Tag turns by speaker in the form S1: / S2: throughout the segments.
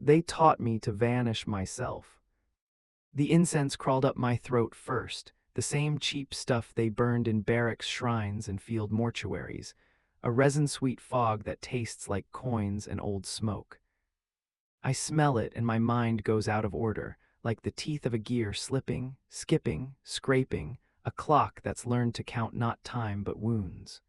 S1: They taught me to vanish myself. The incense crawled up my throat first, the same cheap stuff they burned in barracks shrines and field mortuaries, a resin-sweet fog that tastes like coins and old smoke. I smell it and my mind goes out of order, like the teeth of a gear slipping, skipping, scraping, a clock that's learned to count not time but wounds.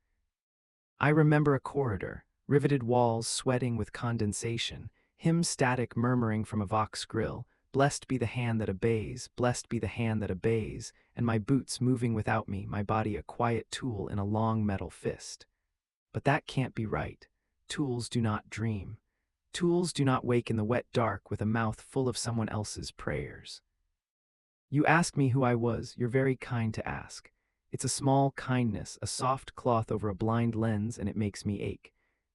S1: I remember a corridor, riveted walls sweating with condensation, hymn static murmuring from a vox grill, blessed be the hand that obeys, blessed be the hand that obeys, and my boots moving without me, my body a quiet tool in a long metal fist. But that can't be right. Tools do not dream. Tools do not wake in the wet dark with a mouth full of someone else's prayers. You ask me who I was, you're very kind to ask. It's a small kindness, a soft cloth over a blind lens, and it makes me ache.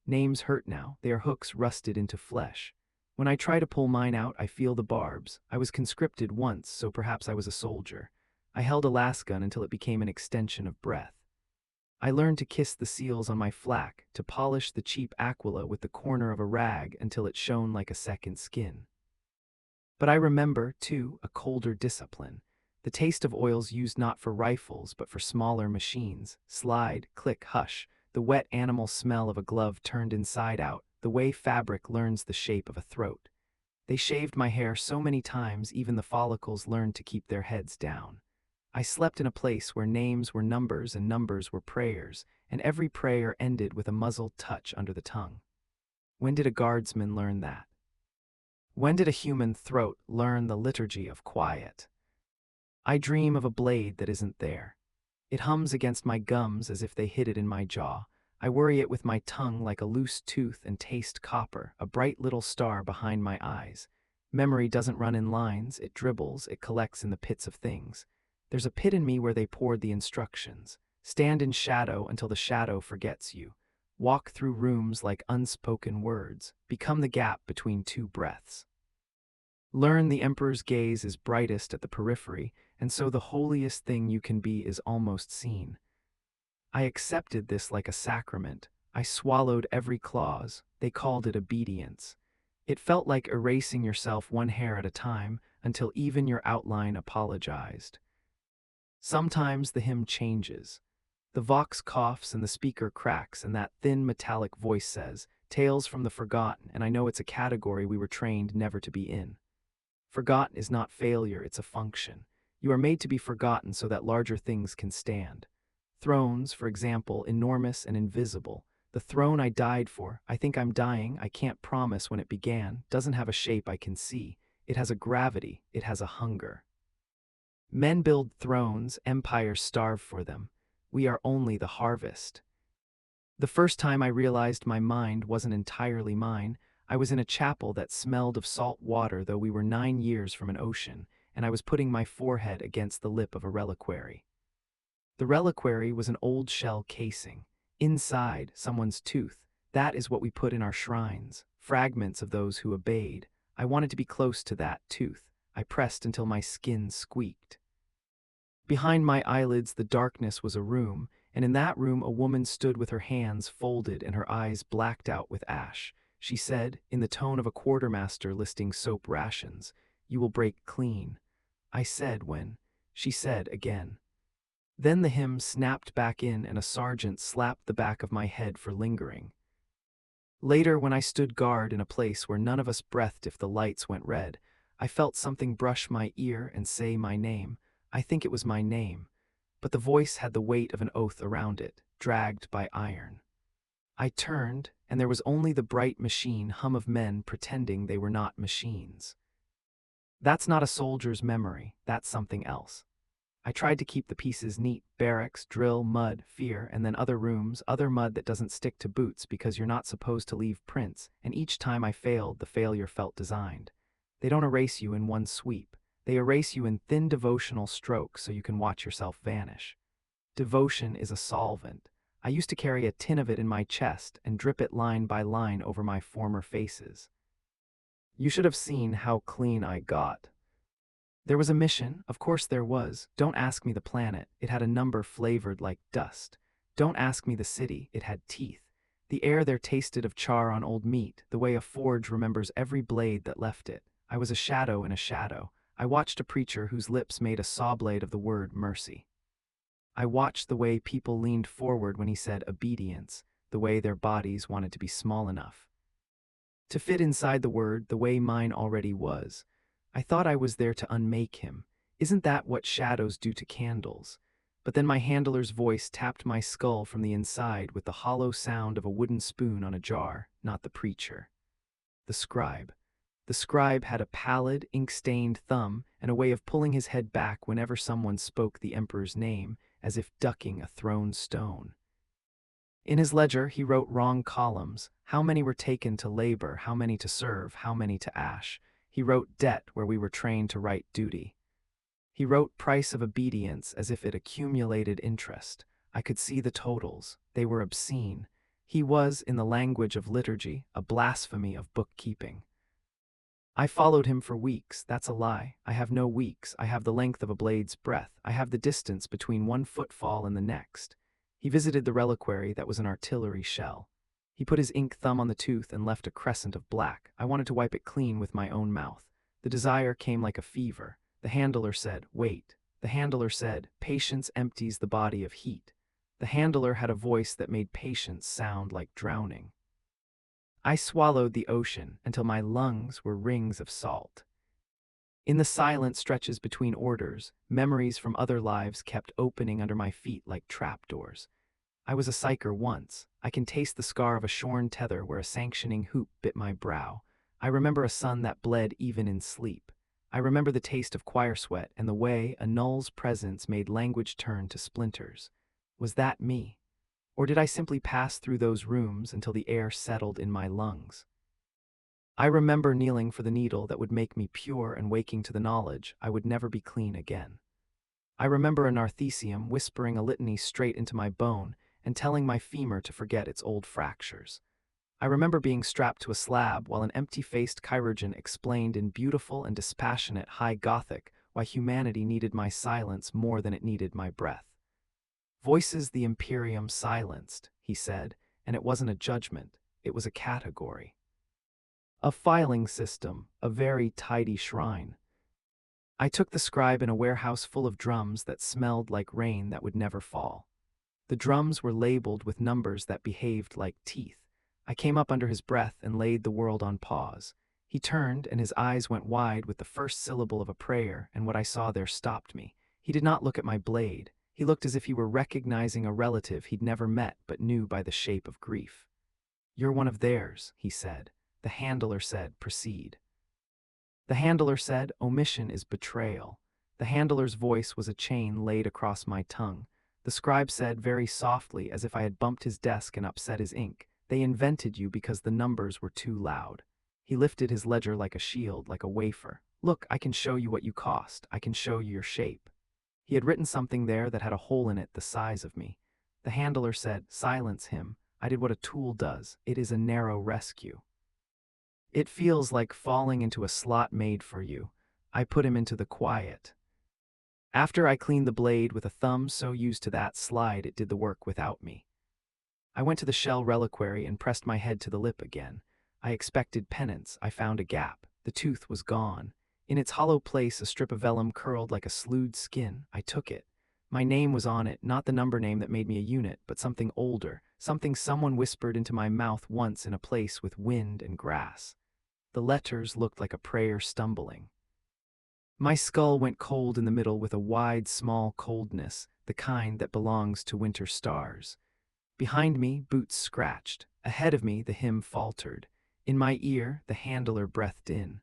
S1: Names hurt now, they are hooks rusted into flesh. When I try to pull mine out, I feel the barbs. I was conscripted once, so perhaps I was a soldier. I held a lasgun until it became an extension of breath. I learned to kiss the seals on my flak, to polish the cheap aquila with the corner of a rag until it shone like a second skin. But I remember, too, a colder discipline. The taste of oils used not for rifles, but for smaller machines. Slide, click, hush. The wet animal smell of a glove turned inside out, the way fabric learns the shape of a throat. They shaved my hair so many times even the follicles learned to keep their heads down. I slept in a place where names were numbers and numbers were prayers, and every prayer ended with a muzzled touch under the tongue. When did a guardsman learn that? When did a human throat learn the liturgy of quiet? I dream of a blade that isn't there. It hums against my gums as if they hid it in my jaw. I worry it with my tongue like a loose tooth and taste copper, a bright little star behind my eyes. Memory doesn't run in lines, it dribbles, it collects in the pits of things. There's a pit in me where they poured the instructions. Stand in shadow until the shadow forgets you. Walk through rooms like unspoken words. Become the gap between two breaths. Learn the emperor's gaze is brightest at the periphery, and so the holiest thing you can be is almost seen. I accepted this like a sacrament. I swallowed every clause. They called it obedience. It felt like erasing yourself one hair at a time until even your outline apologized. Sometimes the hymn changes. The vox coughs and the speaker cracks and that thin metallic voice says, "Tales from the Forgotten," and I know it's a category we were trained never to be in. Forgotten is not failure, it's a function. You are made to be forgotten so that larger things can stand. Thrones, for example, enormous and invisible. The throne I died for, I think I'm dying, I can't promise when it began, doesn't have a shape I can see. It has a gravity, it has a hunger. Men build thrones, empires starve for them. We are only the harvest. The first time I realized my mind wasn't entirely mine, I was in a chapel that smelled of salt water though we were 9 years from an ocean, and I was putting my forehead against the lip of a reliquary. The reliquary was an old shell casing. Inside, someone's tooth. That is what we put in our shrines, fragments of those who obeyed. I wanted to be close to that tooth. I pressed until my skin squeaked. Behind my eyelids, the darkness was a room, and in that room a woman stood with her hands folded and her eyes blacked out with ash. She said, in the tone of a quartermaster listing soap rations, "You will break clean." I said when. She said again. Then the hymn snapped back in and a sergeant slapped the back of my head for lingering. Later, when I stood guard in a place where none of us breathed if the lights went red, I felt something brush my ear and say my name. I think it was my name, but the voice had the weight of an oath around it, dragged by iron. I turned, and there was only the bright machine hum of men pretending they were not machines. That's not a soldier's memory, that's something else. I tried to keep the pieces neat: barracks, drill, mud, fear, and then other rooms, other mud that doesn't stick to boots because you're not supposed to leave prints, and each time I failed, the failure felt designed. They don't erase you in one sweep. They erase you in thin devotional strokes so you can watch yourself vanish. Devotion is a solvent. I used to carry a tin of it in my chest and drip it line by line over my former faces. You should have seen how clean I got. There was a mission, of course there was. Don't ask me the planet, it had a number flavored like dust. Don't ask me the city, it had teeth. The air there tasted of char on old meat, the way a forge remembers every blade that left it. I was a shadow in a shadow. I watched a preacher whose lips made a saw blade of the word mercy. I watched the way people leaned forward when he said obedience, the way their bodies wanted to be small enough to fit inside the word, the way mine already was. I thought I was there to unmake him. Isn't that what shadows do to candles? But then my handler's voice tapped my skull from the inside with the hollow sound of a wooden spoon on a jar, not the preacher. The scribe. The scribe had a pallid, ink-stained thumb and a way of pulling his head back whenever someone spoke the emperor's name, as if ducking a thrown stone. In his ledger, he wrote wrong columns, how many were taken to labor, how many to serve, how many to ash. He wrote debt where we were trained to write duty. He wrote price of obedience as if it accumulated interest. I could see the totals. They were obscene. He was, in the language of liturgy, a blasphemy of bookkeeping. I followed him for weeks. That's a lie. I have no weeks. I have the length of a blade's breadth. I have the distance between one footfall and the next. He visited the reliquary that was an artillery shell. He put his ink thumb on the tooth and left a crescent of black. I wanted to wipe it clean with my own mouth. The desire came like a fever. The handler said, wait. The handler said, patience empties the body of heat. The handler had a voice that made patience sound like drowning. I swallowed the ocean until my lungs were rings of salt. In the silent stretches between orders, memories from other lives kept opening under my feet like trapdoors. I was a psyker once. I can taste the scar of a shorn tether where a sanctioning hoop bit my brow. I remember a sun that bled even in sleep. I remember the taste of choir sweat and the way a null's presence made language turn to splinters. Was that me? Or did I simply pass through those rooms until the air settled in my lungs? I remember kneeling for the needle that would make me pure and waking to the knowledge I would never be clean again. I remember a narthecium whispering a litany straight into my bone and telling my femur to forget its old fractures. I remember being strapped to a slab while an empty-faced chirurgeon explained in beautiful and dispassionate high Gothic why humanity needed my silence more than it needed my breath. Voices the Imperium silenced, he said, and it wasn't a judgment, it was a category. A filing system, a very tidy shrine. I took the scribe in a warehouse full of drums that smelled like rain that would never fall. The drums were labeled with numbers that behaved like teeth. I came up under his breath and laid the world on pause. He turned and his eyes went wide with the first syllable of a prayer, and what I saw there stopped me. He did not look at my blade. He looked as if he were recognizing a relative he'd never met but knew by the shape of grief. You're one of theirs, he said. The handler said, proceed. The handler said, omission is betrayal. The handler's voice was a chain laid across my tongue. The scribe said very softly, as if I had bumped his desk and upset his ink, they invented you because the numbers were too loud. He lifted his ledger like a shield, like a wafer. Look, I can show you what you cost. I can show you your shape. He had written something there that had a hole in it the size of me. The handler said, silence him. I did what a tool does. It is a narrow rescue. It feels like falling into a slot made for you. I put him into the quiet. After I cleaned the blade with a thumb so used to that slide it did the work without me. I went to the shell reliquary and pressed my head to the lip again. I expected penance. I found a gap. The tooth was gone. In its hollow place a strip of vellum curled like a slewed skin. I took it. My name was on it, not the number name that made me a unit, but something older, something someone whispered into my mouth once in a place with wind and grass. The letters looked like a prayer stumbling. My skull went cold in the middle with a wide, small coldness, the kind that belongs to winter stars. Behind me, boots scratched. Ahead of me, the hymn faltered. In my ear, the handler breathed in.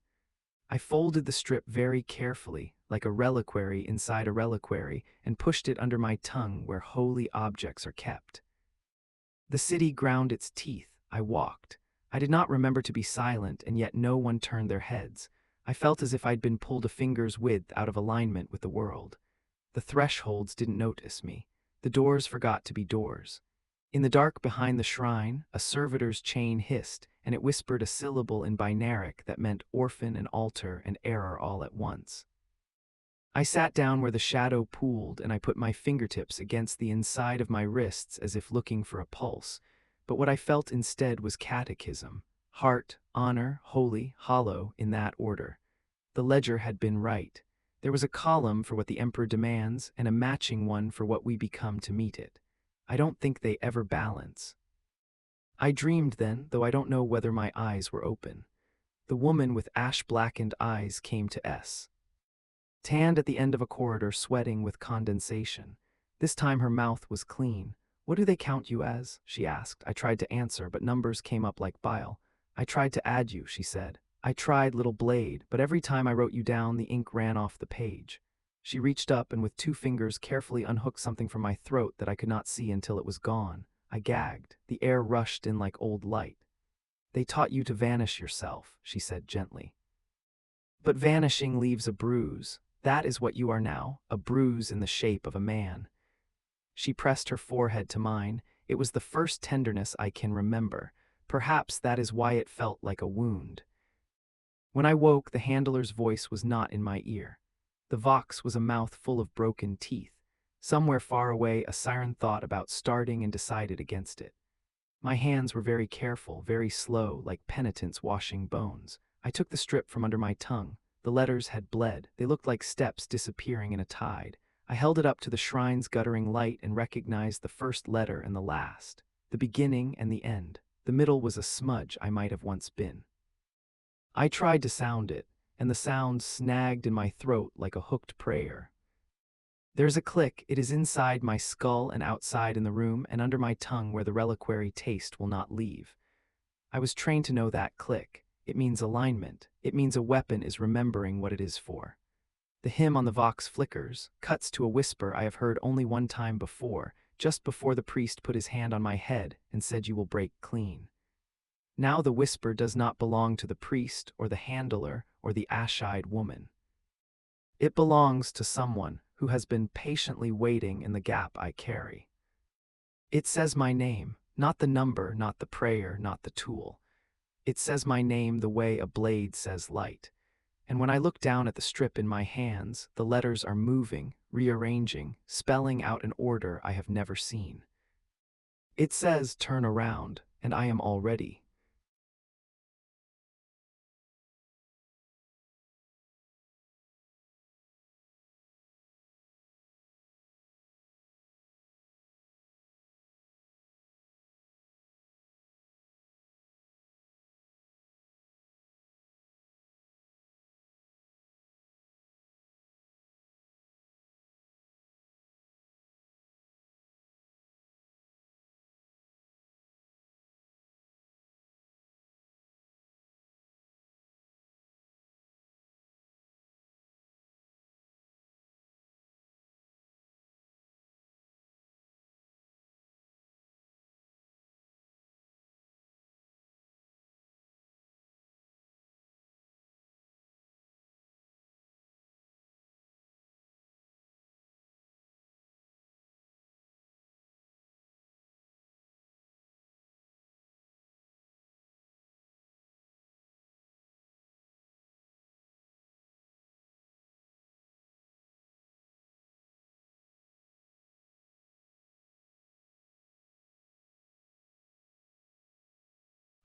S1: I folded the strip very carefully, like a reliquary inside a reliquary, and pushed it under my tongue where holy objects are kept. The city ground its teeth. I walked. I did not remember to be silent, and yet no one turned their heads. I felt as if I'd been pulled a finger's width out of alignment with the world. The thresholds didn't notice me. The doors forgot to be doors. In the dark behind the shrine, a servitor's chain hissed, and it whispered a syllable in binaric that meant orphan and altar and error all at once. I sat down where the shadow pooled, and I put my fingertips against the inside of my wrists as if looking for a pulse. but what I felt instead was catechism. Heart, honor, holy, hollow, in that order. The ledger had been right. There was a column for what the emperor demands and a matching one for what we become to meet it. I don't think they ever balance. I dreamed then, though I don't know whether my eyes were open. The woman with ash-blackened eyes came to S. Tanned at the end of a corridor, sweating with condensation. This time her mouth was clean. "What do they count you as?" she asked. I tried to answer, but numbers came up like bile. "I tried to add you," she said. "I tried, little blade, but every time I wrote you down, the ink ran off the page." She reached up and with 2 fingers carefully unhooked something from my throat that I could not see until it was gone. I gagged. The air rushed in like old light. "They taught you to vanish yourself," she said gently. "But vanishing leaves a bruise. That is what you are now, a bruise in the shape of a man." She pressed her forehead to mine. It was the first tenderness I can remember. Perhaps that is why it felt like a wound. When I woke, the handler's voice was not in my ear. The vox was a mouth full of broken teeth. Somewhere far away, a siren thought about starting and decided against it. My hands were very careful, very slow, like penitents washing bones. I took the strip from under my tongue. The letters had bled. They looked like steps disappearing in a tide. I held it up to the shrine's guttering light and recognized the first letter and the last. The beginning and the end. The middle was a smudge I might have once been. I tried to sound it, and the sound snagged in my throat like a hooked prayer. There's a click. It is inside my skull and outside in the room and under my tongue where the reliquary taste will not leave. I was trained to know that click. It means alignment. It means a weapon is remembering what it is for. The hymn on the vox flickers, cuts to a whisper I have heard only one time before, just before the priest put his hand on my head and said, "You will break clean." Now the whisper does not belong to the priest or the handler or the ash-eyed woman. It belongs to someone who has been patiently waiting in the gap I carry. It says my name, not the number, not the prayer, not the tool. It says my name the way a blade says light. And when I look down at the strip in my hands, the letters are moving, rearranging, spelling out an order I have never seen. It says turn around, and I am all ready.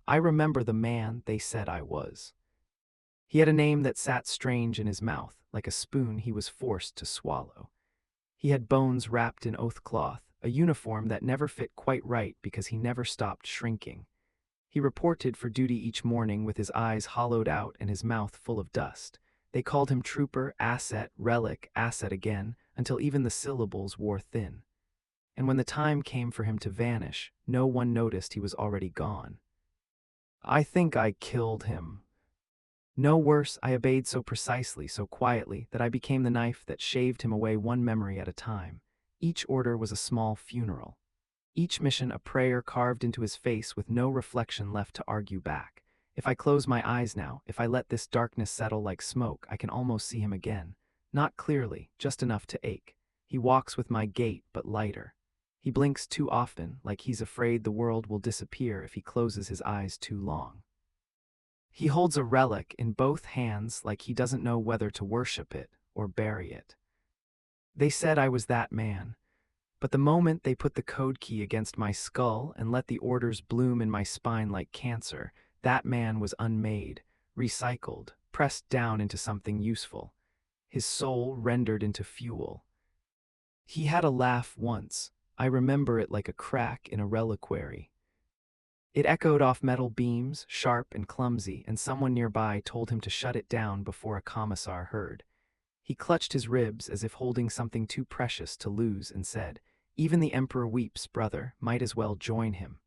S1: I remember the man they said I was. He had a name that sat strange in his mouth, like a spoon he was forced to swallow. He had bones wrapped in oath cloth, a uniform that never fit quite right because he never stopped shrinking. He reported for duty each morning with his eyes hollowed out and his mouth full of dust. They called him trooper, asset, relic, asset again, until even the syllables wore thin. And when the time came for him to vanish, no one noticed he was already gone. I think I killed him. No worse, I obeyed so precisely, so quietly, that I became the knife that shaved him away one memory at a time. Each order was a small funeral. Each mission a prayer carved into his face with no reflection left to argue back. If I close my eyes now, if I let this darkness settle like smoke, I can almost see him again. Not clearly, just enough to ache. He walks with my gait, but lighter. He blinks too often, like he's afraid the world will disappear if he closes his eyes too long. He holds a relic in both hands like he doesn't know whether to worship it or bury it. They said I was that man. But the moment they put the code key against my skull and let the orders bloom in my spine like cancer, that man was unmade, recycled, pressed down into something useful, his soul rendered into fuel. He had a laugh once. I remember it like a crack in a reliquary. It echoed off metal beams, sharp and clumsy, and someone nearby told him to shut it down before a commissar heard. He clutched his ribs as if holding something too precious to lose and said, "Even the emperor weeps, brother, might as well join him."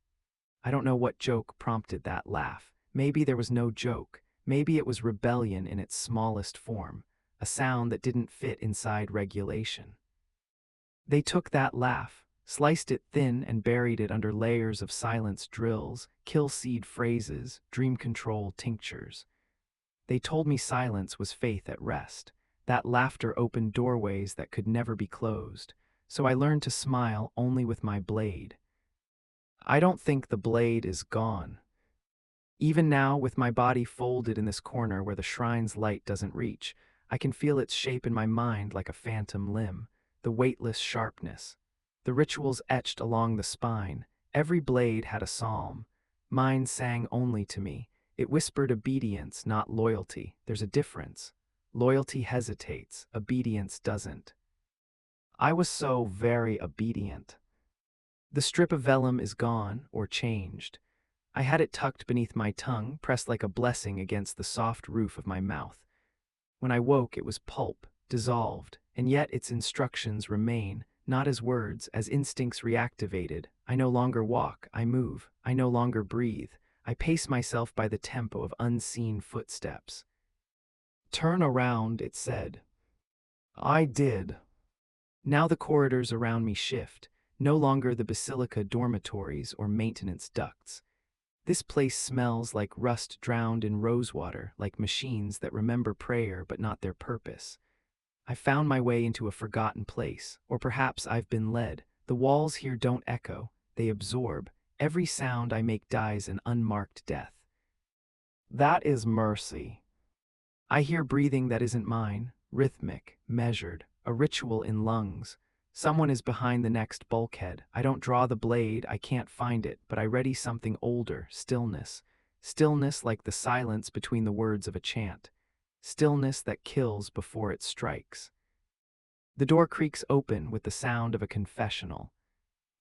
S1: I don't know what joke prompted that laugh. Maybe there was no joke. Maybe it was rebellion in its smallest form, a sound that didn't fit inside regulation. They took that laugh, sliced it thin and buried it under layers of silence drills, kill seed phrases, dream control tinctures. They told me silence was faith at rest. That laughter opened doorways that could never be closed, so I learned to smile only with my blade. I don't think the blade is gone. Even now, with my body folded in this corner where the shrine's light doesn't reach, I can feel its shape in my mind like a phantom limb, the weightless sharpness. The rituals etched along the spine. Every blade had a psalm. Mine sang only to me. It whispered obedience, not loyalty. There's a difference. Loyalty hesitates, obedience doesn't. I was so very obedient. The strip of vellum is gone, or changed. I had it tucked beneath my tongue, pressed like a blessing against the soft roof of my mouth. When I woke, it was pulp, dissolved, and yet its instructions remain, not as words, as instincts reactivated. I no longer walk, I move. I no longer breathe. I pace myself by the tempo of unseen footsteps. "Turn around," it said. I did. Now the corridors around me shift, no longer the basilica dormitories or maintenance ducts. This place smells like rust drowned in rosewater, like machines that remember prayer but not their purpose. I found my way into a forgotten place, or perhaps I've been led. The walls here don't echo, they absorb. Every sound I make dies an unmarked death. That is mercy. I hear breathing that isn't mine, rhythmic, measured, a ritual in lungs. Someone is behind the next bulkhead. I don't draw the blade, I can't find it, but I ready something older, stillness. Stillness like the silence between the words of a chant. Stillness that kills before it strikes. The door creaks open with the sound of a confessional.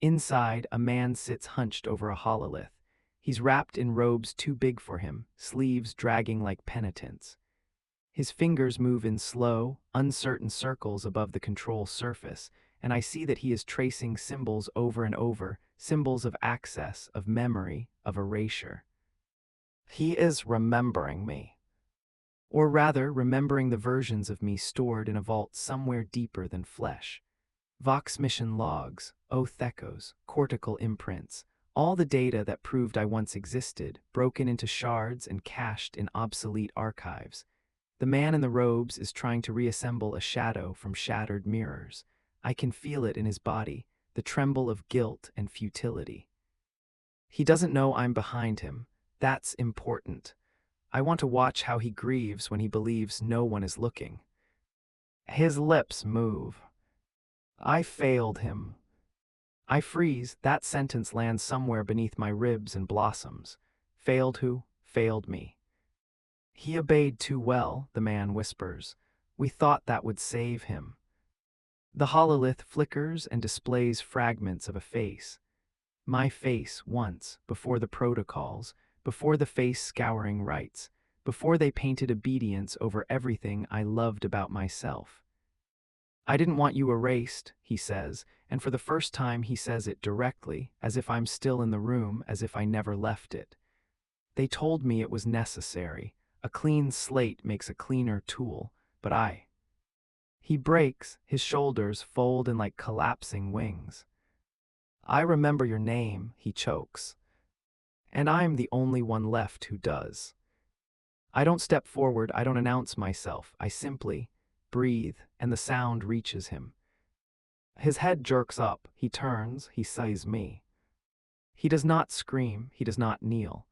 S1: Inside, a man sits hunched over a hololith. He's wrapped in robes too big for him, sleeves dragging like penitents. His fingers move in slow, uncertain circles above the control surface, and I see that he is tracing symbols over and over, symbols of access, of memory, of erasure. He is remembering me. Or rather, remembering the versions of me stored in a vault somewhere deeper than flesh. Vox mission logs, oath echoes, cortical imprints, all the data that proved I once existed, broken into shards and cached in obsolete archives. The man in the robes is trying to reassemble a shadow from shattered mirrors. I can feel it in his body, the tremble of guilt and futility. He doesn't know I'm behind him. That's important. I want to watch how he grieves when he believes no one is looking. His lips move. I failed him. I freeze. That sentence lands somewhere beneath my ribs and blossoms. Failed who? Failed me. He obeyed too well, the man whispers. We thought that would save him. The hololith flickers and displays fragments of a face. My face once, before the protocols, before the face-scouring rites, before they painted obedience over everything I loved about myself. I didn't want you erased, he says, and for the first time he says it directly, as if I'm still in the room, as if I never left it. They told me it was necessary. A clean slate makes a cleaner tool, but He breaks, his shoulders fold in like collapsing wings. I remember your name, he chokes. And I'm the only one left who does. I don't step forward, I don't announce myself, I simply breathe, and the sound reaches him. His head jerks up, he turns, he sees me. He does not scream, he does not kneel.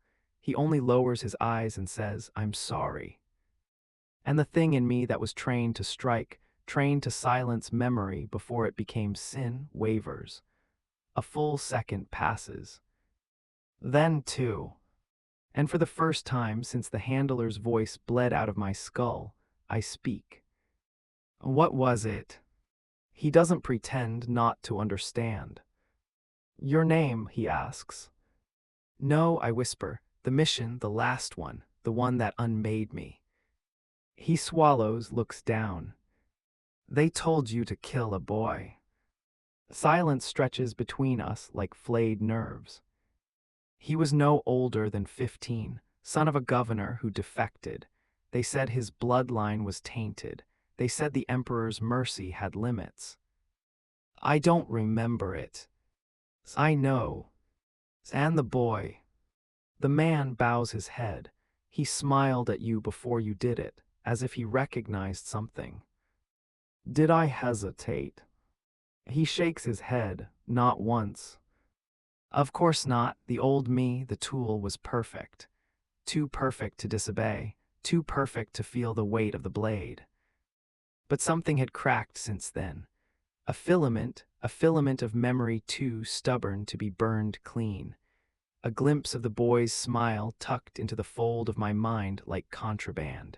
S1: He only lowers his eyes and says, I'm sorry. And the thing in me that was trained to strike trained to silence memory before it became sin, wavers. A full second passes. Then two. And for the first time since the handler's voice bled out of my skull, I speak. What was it? He doesn't pretend not to understand. Your name, he asks. No, I whisper. The mission, the last one, the one that unmade me. He swallows, looks down. They told you to kill a boy. Silence stretches between us like flayed nerves. He was no older than 15, son of a governor who defected. They said his bloodline was tainted. They said the emperor's mercy had limits. I don't remember it. I know. And the boy. The man bows his head. He smiled at you before you did it, as if he recognized something. Did I hesitate? He shakes his head, not once. Of course not. The old me, the tool, was perfect. Too perfect to disobey, too perfect to feel the weight of the blade. But something had cracked since then. A filament of memory too stubborn to be burned clean. A glimpse of the boy's smile tucked into the fold of my mind like contraband.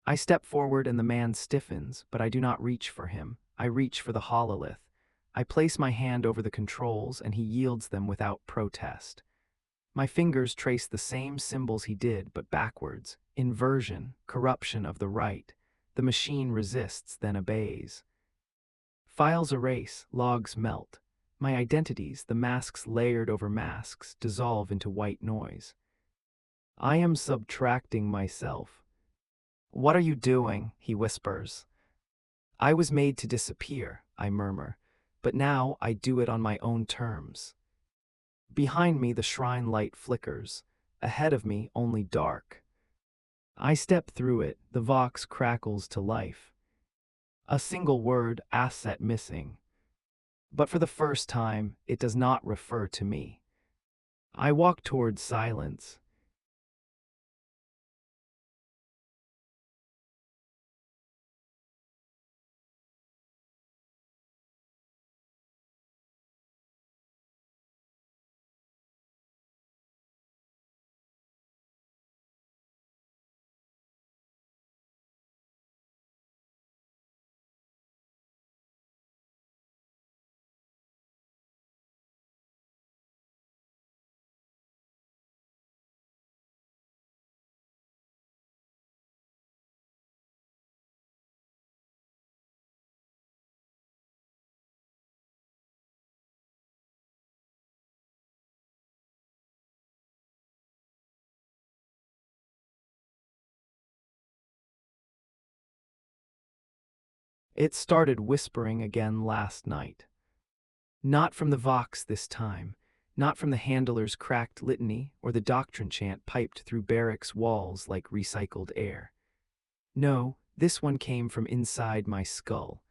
S1: I step forward and the man stiffens, but I do not reach for him. I reach for the hololith. I place my hand over the controls and he yields them without protest. My fingers trace the same symbols he did, but backwards. Inversion, corruption of the right. The machine resists, then obeys. Files erase, logs melt. My identities, the masks layered over masks, dissolve into white noise. I am subtracting myself. What are you doing? He whispers. I was made to disappear, I murmur, but now I do it on my own terms. Behind me the shrine light flickers, ahead of me only dark. I step through it, the vox crackles to life. A single word, asset missing. But for the first time, it does not refer to me. I walk towards silence. It started whispering again last night. Not from the vox this time, not from the handler's cracked litany or the doctrine chant piped through barracks walls like recycled air. No, this one came from inside my skull,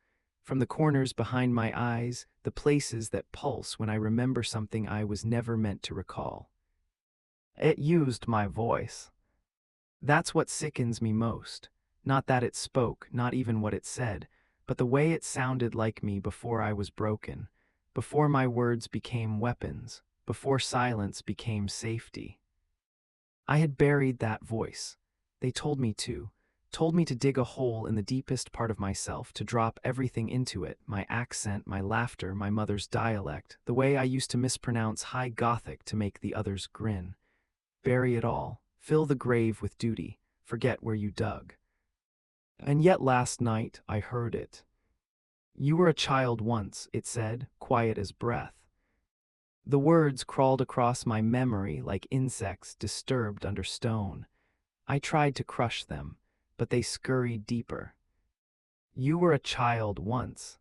S1: from the corners behind my eyes, the places that pulse when I remember something I was never meant to recall. It used my voice. That's what sickens me most. Not that it spoke, not even what it said, but the way it sounded like me before I was broken, before my words became weapons, before silence became safety. I had buried that voice. They told me to dig a hole in the deepest part of myself, to drop everything into it, my accent, my laughter, my mother's dialect, the way I used to mispronounce High Gothic to make the others grin. Bury it all, fill the grave with duty, forget where you dug. And yet last night I heard it. You were a child once, it said, quiet as breath. The words crawled across my memory like insects disturbed under stone. I tried to crush them, but they scurried deeper. You were a child once.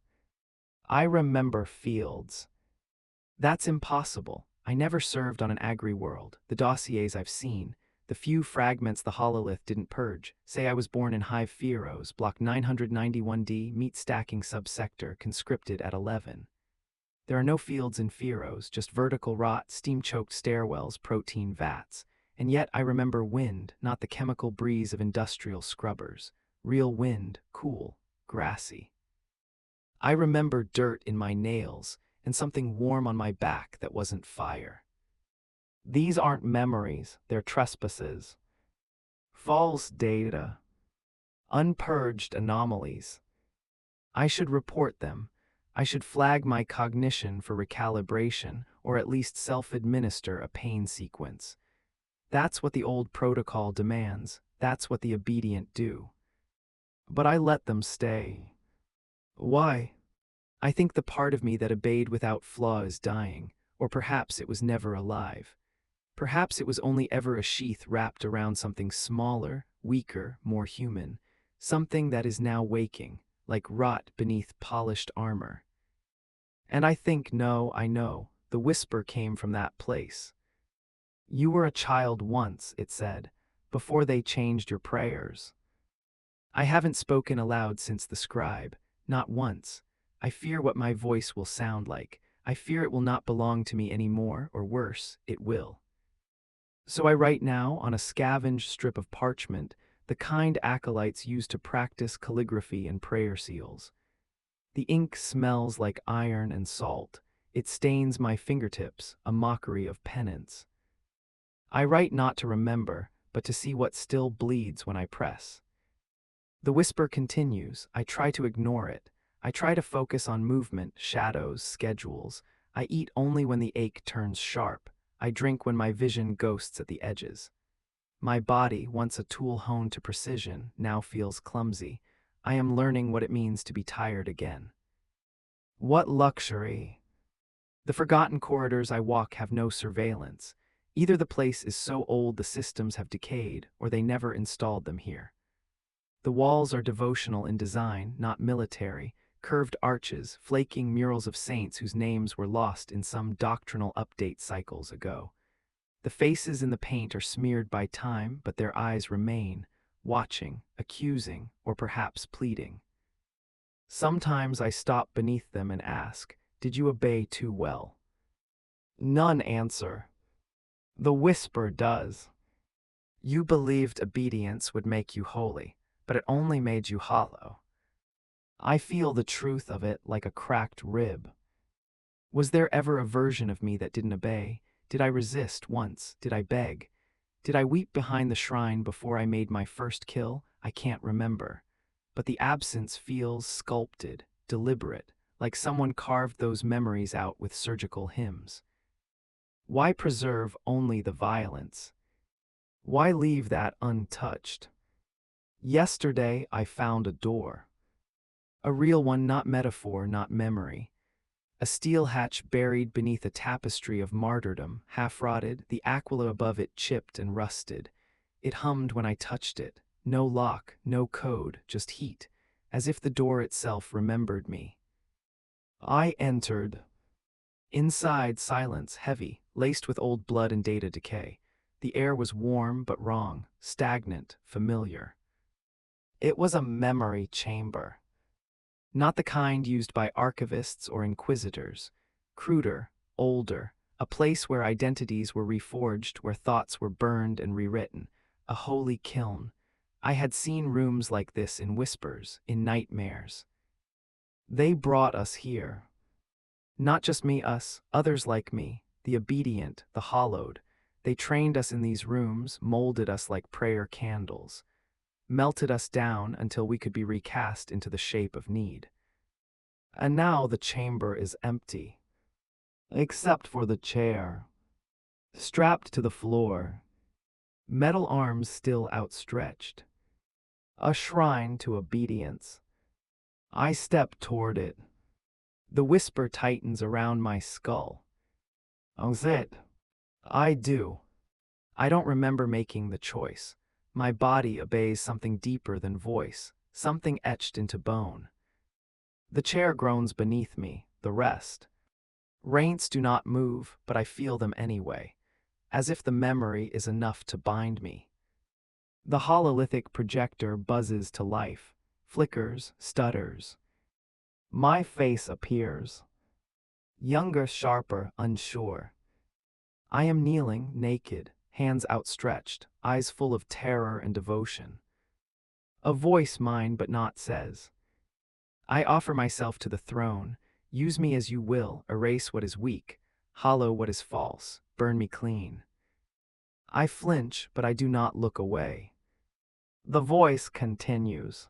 S1: I remember fields. That's impossible. I never served on an agri-world. The dossiers I've seen, the few fragments the hololith didn't purge, say I was born in Hive Fearos, Block 991D, meat stacking subsector, conscripted at 11. There are no fields in Fearos, just vertical rot, steam-choked stairwells, protein vats. And yet I remember wind, not the chemical breeze of industrial scrubbers. Real wind, cool, grassy. I remember dirt in my nails and something warm on my back that wasn't fire. These aren't memories, they're trespasses. False data. Unpurged anomalies. I should report them. I should flag my cognition for recalibration, or at least self-administer a pain sequence. That's what the old protocol demands. That's what the obedient do. But I let them stay. Why? I think the part of me that obeyed without flaw is dying, or perhaps it was never alive. Perhaps it was only ever a sheath wrapped around something smaller, weaker, more human, something that is now waking, like rot beneath polished armor. And I think, no, I know, the whisper came from that place. You were a child once, it said, before they changed your prayers. I haven't spoken aloud since the scribe, not once. I fear what my voice will sound like. I fear it will not belong to me anymore, or worse, it will. So I write now on a scavenged strip of parchment, the kind acolytes use to practice calligraphy and prayer seals. The ink smells like iron and salt. It stains my fingertips, a mockery of penance. I write not to remember, but to see what still bleeds when I press. The whisper continues. I try to ignore it. I try to focus on movement, shadows, schedules. I eat only when the ache turns sharp. I drink when my vision ghosts at the edges. My body, once a tool honed to precision, now feels clumsy. I am learning what it means to be tired again. What luxury! The forgotten corridors I walk have no surveillance. Either the place is so old the systems have decayed, or they never installed them here. The walls are devotional in design, not military, curved arches, flaking murals of saints whose names were lost in some doctrinal update cycles ago. The faces in the paint are smeared by time, but their eyes remain, watching, accusing, or perhaps pleading. Sometimes I stop beneath them and ask, did you obey too well? None answer. The whisper does. You believed obedience would make you holy, but it only made you hollow. I feel the truth of it like a cracked rib. Was there ever a version of me that didn't obey? Did I resist once? Did I beg? Did I weep behind the shrine before I made my first kill? I can't remember. But the absence feels sculpted, deliberate, like someone carved those memories out with surgical hymns. Why preserve only the violence? Why leave that untouched? Yesterday I found a door. A real one, not metaphor, not memory. A steel hatch buried beneath a tapestry of martyrdom, half-rotted, the aquila above it chipped and rusted. It hummed when I touched it. No lock, no code, just heat, as if the door itself remembered me. I entered. Inside, silence, heavy, laced with old blood and data decay. The air was warm but wrong, stagnant, familiar. It was a memory chamber. Not the kind used by archivists or inquisitors. Cruder, older, a place where identities were reforged, where thoughts were burned and rewritten. A holy kiln. I had seen rooms like this in whispers, in nightmares. They brought us here. Not just me, us, others like me, the obedient, the hollowed. They trained us in these rooms, molded us like prayer candles, melted us down until we could be recast into the shape of need. And now the chamber is empty, except for the chair, strapped to the floor, metal arms still outstretched. A shrine to obedience. I step toward it. The whisper tightens around my skull. Oh, it. I do. I don't remember making the choice. My body obeys something deeper than voice, something etched into bone. The chair groans beneath me, the rest. Reins do not move, but I feel them anyway, as if the memory is enough to bind me. The hololithic projector buzzes to life, flickers, stutters. My face appears. Younger, sharper, unsure. I am kneeling, naked, hands outstretched, eyes full of terror and devotion. A voice, mine but not, says, I offer myself to the throne. Use me as you will, erase what is weak, hollow what is false, burn me clean. I flinch, but I do not look away. The voice continues.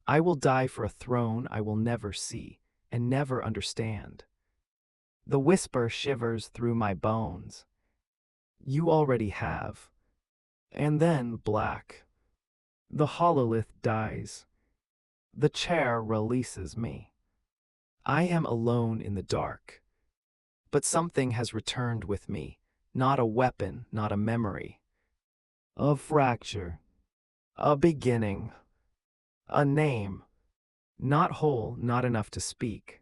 S1: I will die for a throne I will never see and never understand. The whisper shivers through my bones. You already have. And then black. The hololith dies. The chair releases me. I am alone in the dark. But something has returned with me. Not a weapon, not a memory. A fracture. A beginning. A name. Not whole, not enough to speak.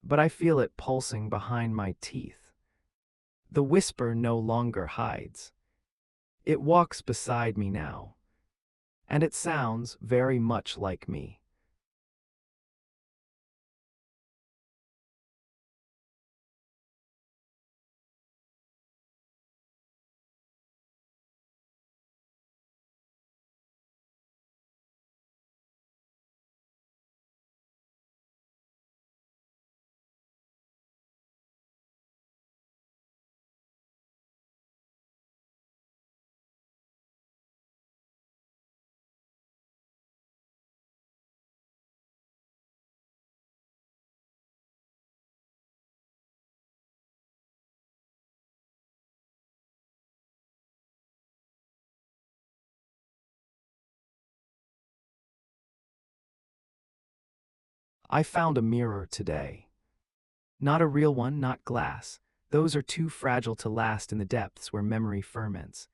S1: But I feel it pulsing behind my teeth. The whisper no longer hides. It walks beside me now. And it sounds very much like me. I found a mirror today. Not a real one, not glass. Those are too fragile to last in the depths where memory ferments.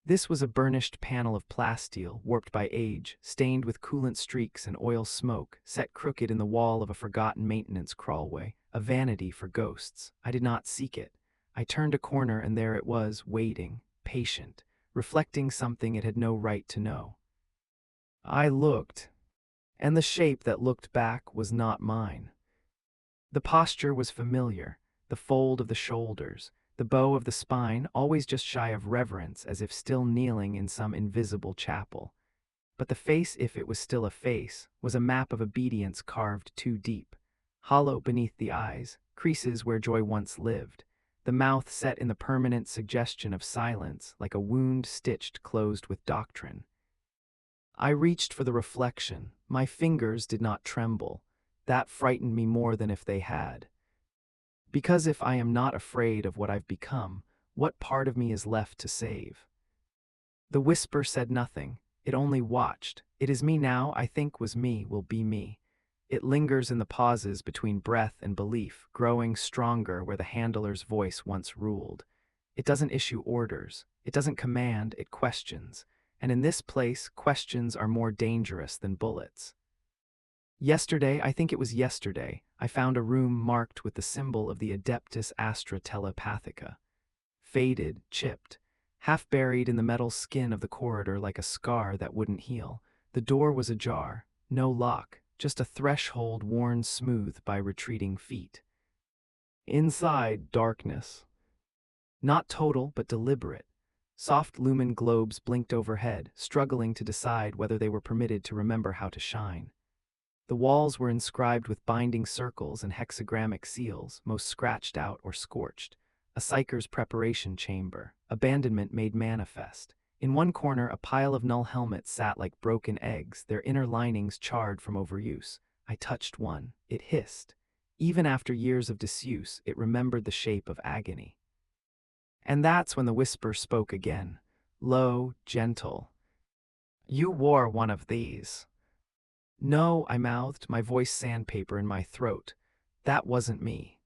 S1: This was a burnished panel of plasteel, warped by age, stained with coolant streaks and oil smoke, set crooked in the wall of a forgotten maintenance crawlway, a vanity for ghosts. I did not seek it. I turned a corner and there it was, waiting, patient, reflecting something it had no right to know. I looked, and the shape that looked back was not mine. The posture was familiar, the fold of the shoulders, the bow of the spine always just shy of reverence as if still kneeling in some invisible chapel. But the face, if it was still a face, was a map of obedience carved too deep. Hollow beneath the eyes, creases where joy once lived, the mouth set in the permanent suggestion of silence like a wound stitched closed with doctrine. I reached for the reflection. My fingers did not tremble. That frightened me more than if they had. Because if I am not afraid of what I've become, what part of me is left to save? The whisper said nothing. It only watched. It is me now, I think was me, will be me. It lingers in the pauses between breath and belief, growing stronger where the handler's voice once ruled. It doesn't issue orders. It doesn't command, it questions. And in this place, questions are more dangerous than bullets. Yesterday, I think it was yesterday, I found a room marked with the symbol of the Adeptus Astra Telepathica. Faded, chipped, half buried in the metal skin of the corridor like a scar that wouldn't heal. The door was ajar, no lock, just a threshold worn smooth by retreating feet. Inside, darkness. Not total, but deliberate. Soft lumen globes blinked overhead, struggling to decide whether they were permitted to remember how to shine. The walls were inscribed with binding circles and hexagrammic seals, most scratched out or scorched. A psyker's preparation chamber, abandonment made manifest. In one corner, a pile of null helmets sat like broken eggs, their inner linings charred from overuse. I touched one. It hissed. Even after years of disuse, it remembered the shape of agony. And that's when the whisper spoke again. Low, gentle. You wore one of these. No, I mouthed, my voice sandpaper in my throat. That wasn't me.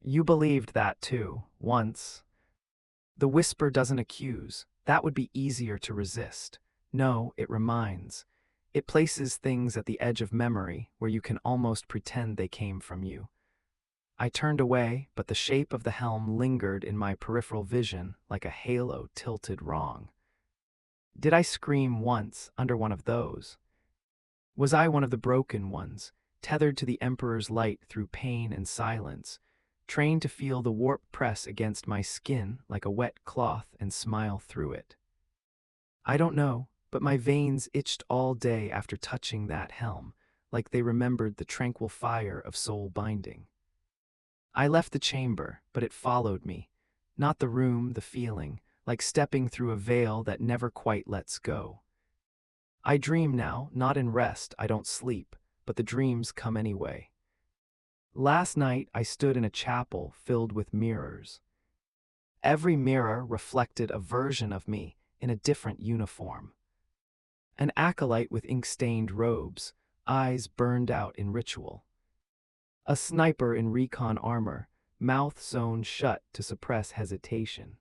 S1: You believed that too, once. The whisper doesn't accuse. That would be easier to resist. No, it reminds. It places things at the edge of memory where you can almost pretend they came from you. I turned away, but the shape of the helm lingered in my peripheral vision like a halo tilted wrong. Did I scream once under one of those? Was I one of the broken ones, tethered to the Emperor's light through pain and silence, trained to feel the warp press against my skin like a wet cloth and smile through it? I don't know, but my veins itched all day after touching that helm, like they remembered the tranquil fire of soul binding. I left the chamber, but it followed me. Not the room, the feeling, like stepping through a veil that never quite lets go. I dream now, not in rest, I don't sleep, but the dreams come anyway. Last night I stood in a chapel filled with mirrors. Every mirror reflected a version of me in a different uniform. An acolyte with ink-stained robes, eyes burned out in ritual. A sniper in recon armor, mouth sewn shut to suppress hesitation.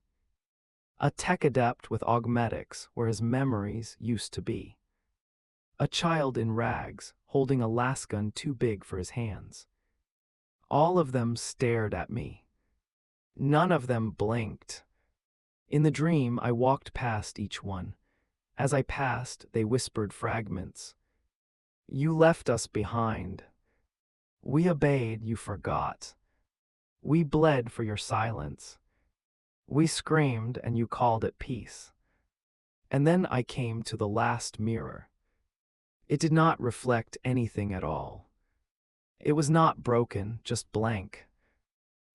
S1: A tech adept with augmetics where his memories used to be. A child in rags, holding a lasgun too big for his hands. All of them stared at me. None of them blinked. In the dream, I walked past each one. As I passed, they whispered fragments. You left us behind. We obeyed, you forgot. We bled for your silence. We screamed and you called it peace. And then I came to the last mirror. It did not reflect anything at all. It was not broken, just blank.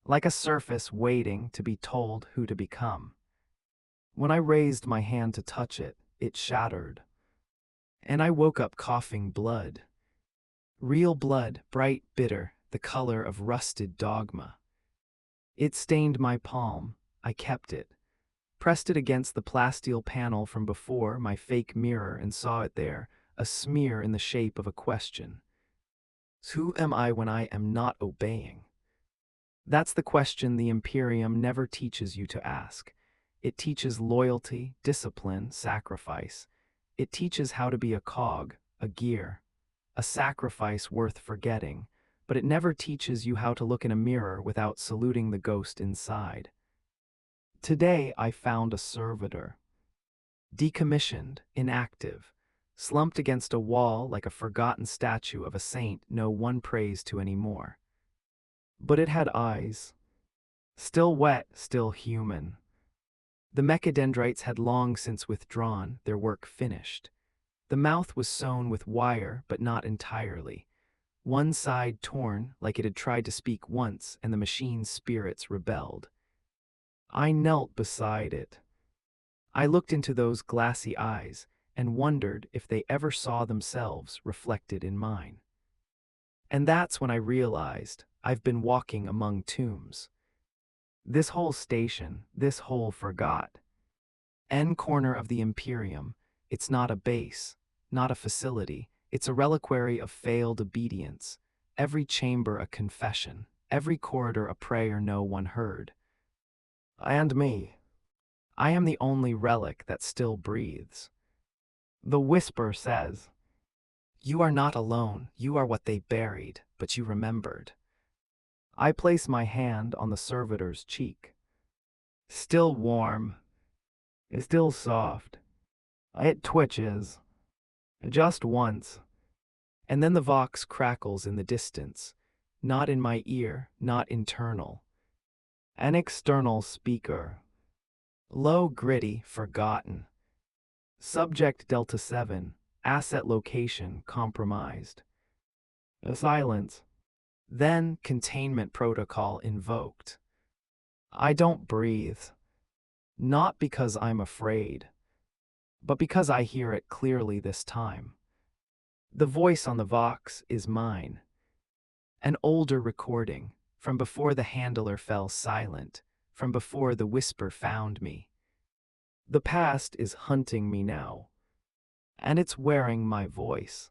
S1: Like a surface waiting to be told who to become. When I raised my hand to touch it, it shattered. And I woke up coughing blood. Real blood, bright, bitter, the color of rusted dogma. It stained my palm. I kept it. Pressed it against the plasteel panel from before my fake mirror and saw it there, a smear in the shape of a question. Who am I when I am not obeying? That's the question the Imperium never teaches you to ask. It teaches loyalty, discipline, sacrifice. It teaches how to be a cog, a gear, a sacrifice worth forgetting, but it never teaches you how to look in a mirror without saluting the ghost inside. Today I found a servitor. Decommissioned, inactive, slumped against a wall like a forgotten statue of a saint no one prays to anymore. But it had eyes. Still wet, still human. The mechadendrites had long since withdrawn, their work finished. The mouth was sewn with wire, but not entirely. One side torn, like it had tried to speak once, and the machine's spirits rebelled. I knelt beside it. I looked into those glassy eyes and wondered if they ever saw themselves reflected in mine. And that's when I realized I've been walking among tombs. This whole station, this whole forgot. End corner of the Imperium, it's not a base, not a facility, it's a reliquary of failed obedience. Every chamber a confession, every corridor a prayer no one heard. And me. I am the only relic that still breathes. The whisper says, you are not alone, you are what they buried, but you remembered. I place my hand on the servitor's cheek. Still warm. Still soft. It twitches. Just once. And then the vox crackles in the distance. Not in my ear, not internal. An external speaker. Low, gritty, forgotten. Subject Delta 7. Asset location compromised. A silence. Then containment protocol invoked. I don't breathe. Not because I'm afraid, but because I hear it clearly this time. The voice on the Vox is mine. An older recording, from before the handler fell silent, from before the whisper found me. The past is hunting me now, and it's wearing my voice.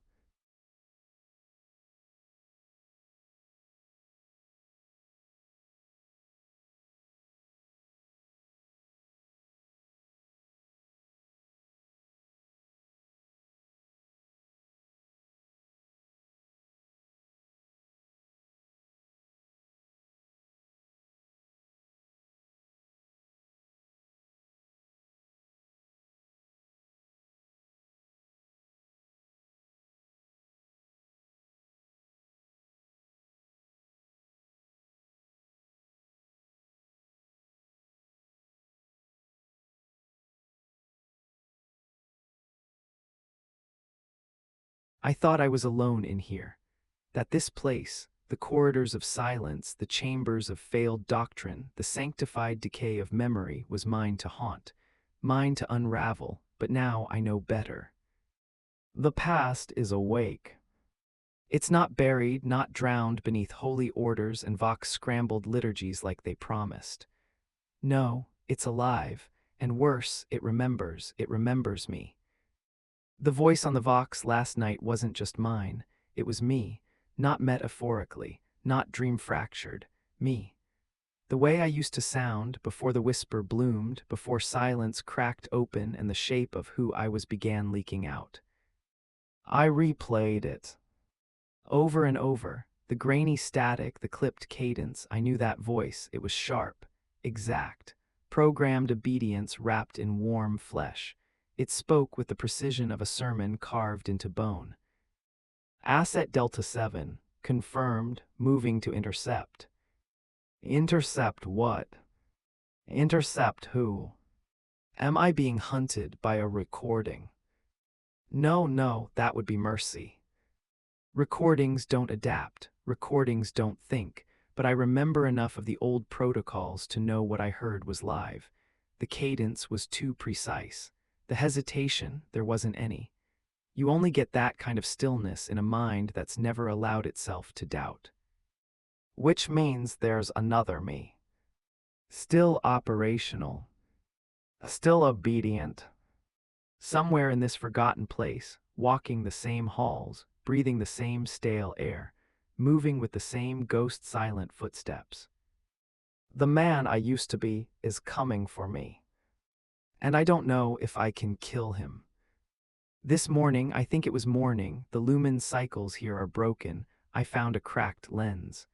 S1: I thought I was alone in here, that this place, the corridors of silence, the chambers of failed doctrine, the sanctified decay of memory was mine to haunt, mine to unravel, but now I know better. The past is awake. It's not buried, not drowned beneath holy orders and Vox-scrambled liturgies like they promised. No, it's alive, and worse, it remembers me. The voice on the Vox last night wasn't just mine, it was me, not metaphorically, not dream-fractured, me. The way I used to sound before the whisper bloomed, before silence cracked open and the shape of who I was began leaking out. I replayed it. Over and over, the grainy static, the clipped cadence, I knew that voice. It was sharp, exact, programmed obedience wrapped in warm flesh. It spoke with the precision of a sermon carved into bone. Asset Delta 7, confirmed, moving to intercept. Intercept what? Intercept who? Am I being hunted by a recording? No, that would be mercy. Recordings don't adapt, recordings don't think, but I remember enough of the old protocols to know what I heard was live. The cadence was too precise. The hesitation, there wasn't any. You only get that kind of stillness in a mind that's never allowed itself to doubt. Which means there's another me. Still operational. Still obedient. Somewhere in this forgotten place, walking the same halls, breathing the same stale air, moving with the same ghost-silent footsteps. The man I used to be is coming for me. And I don't know if I can kill him. This morning, I think it was morning, the lumen cycles here are broken, I found a cracked lens.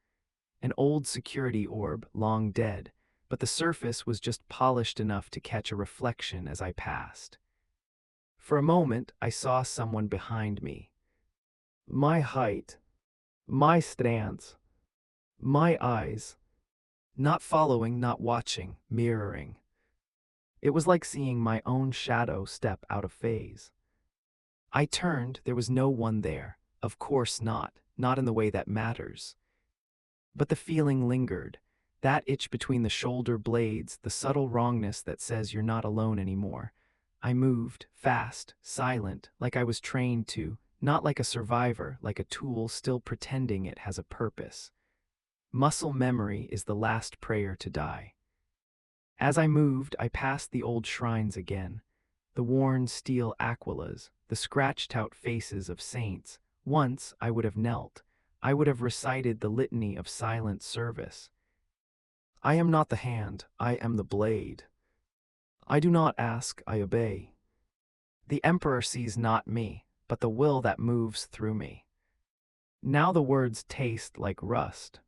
S1: An old security orb, long dead, but the surface was just polished enough to catch a reflection as I passed. For a moment, I saw someone behind me. My height, my stance, my eyes. Not following, not watching, mirroring. It was like seeing my own shadow step out of phase. I turned, there was no one there. Of course not in the way that matters. But the feeling lingered, that itch between the shoulder blades, the subtle wrongness that says you're not alone anymore. I moved, fast, silent, like I was trained to, not like a survivor, like a tool still pretending it has a purpose. Muscle memory is the last prayer to die. As I moved, I passed the old shrines again, the worn steel aquilas, the scratched-out faces of saints. Once I would have knelt. I would have recited the litany of silent service. I am not the hand, I am the blade. I do not ask, I obey. The Emperor sees not me, but the will that moves through me. Now the words taste like rust.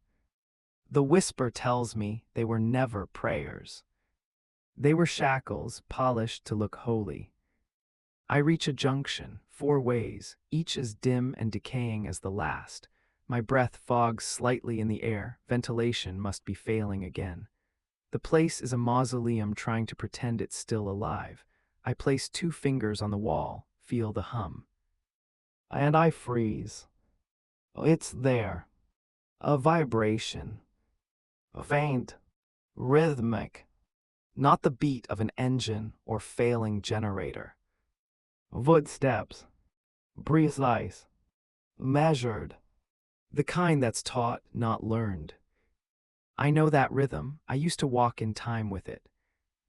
S1: The whisper tells me they were never prayers. They were shackles, polished to look holy. I reach a junction, 4 ways, each as dim and decaying as the last. My breath fogs slightly in the air, ventilation must be failing again. The place is a mausoleum trying to pretend it's still alive. I place 2 fingers on the wall, feel the hum. And I freeze. It's there. A vibration. Faint. Rhythmic. Not the beat of an engine or failing generator. Footsteps. Precise. Measured. The kind that's taught, not learned. I know that rhythm. I used to walk in time with it.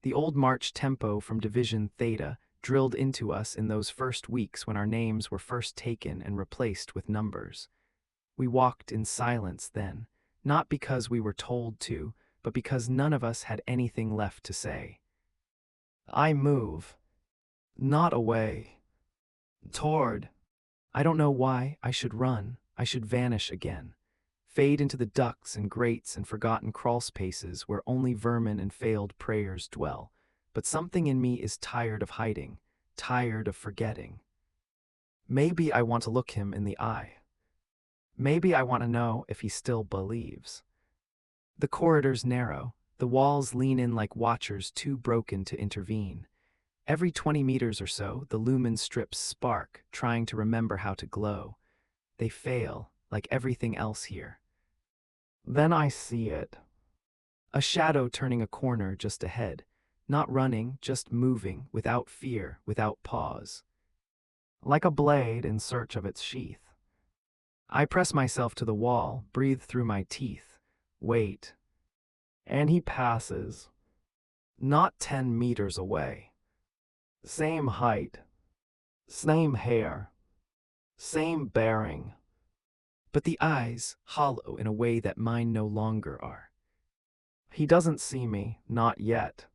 S1: The old march tempo from Division Theta drilled into us in those first weeks when our names were first taken and replaced with numbers. We walked in silence then, not because we were told to, but because none of us had anything left to say. I move. Not away. Toward. I don't know why. I should run. I should vanish again. Fade into the ducts and grates and forgotten crawl spaces where only vermin and failed prayers dwell. But something in me is tired of hiding, tired of forgetting. Maybe I want to look him in the eye. Maybe I want to know if he still believes. The corridors narrow, the walls lean in like watchers too broken to intervene. Every 20 meters or so, the lumen strips spark, trying to remember how to glow. They fail, like everything else here. Then I see it. A shadow turning a corner just ahead. Not running, just moving, without fear, without pause. Like a blade in search of its sheath. I press myself to the wall, breathe through my teeth. Wait. And he passes. Not 10 meters away. Same height. Same hair. Same bearing. But the eyes hollow in a way that mine no longer are. He doesn't see me, not yet.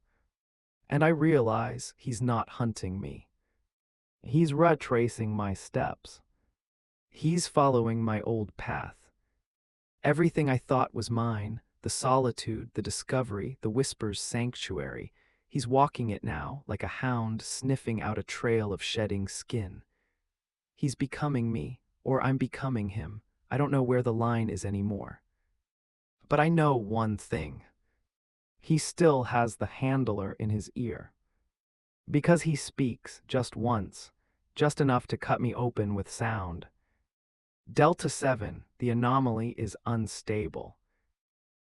S1: And I realize he's not hunting me. He's retracing my steps. He's following my old path. Everything I thought was mine, the solitude, the discovery, the whisper's sanctuary, he's walking it now like a hound sniffing out a trail of shedding skin. He's becoming me, or I'm becoming him. I don't know where the line is anymore. But I know one thing. He still has the handler in his ear. Because he speaks just once, just enough to cut me open with sound. Delta 7, the anomaly is unstable.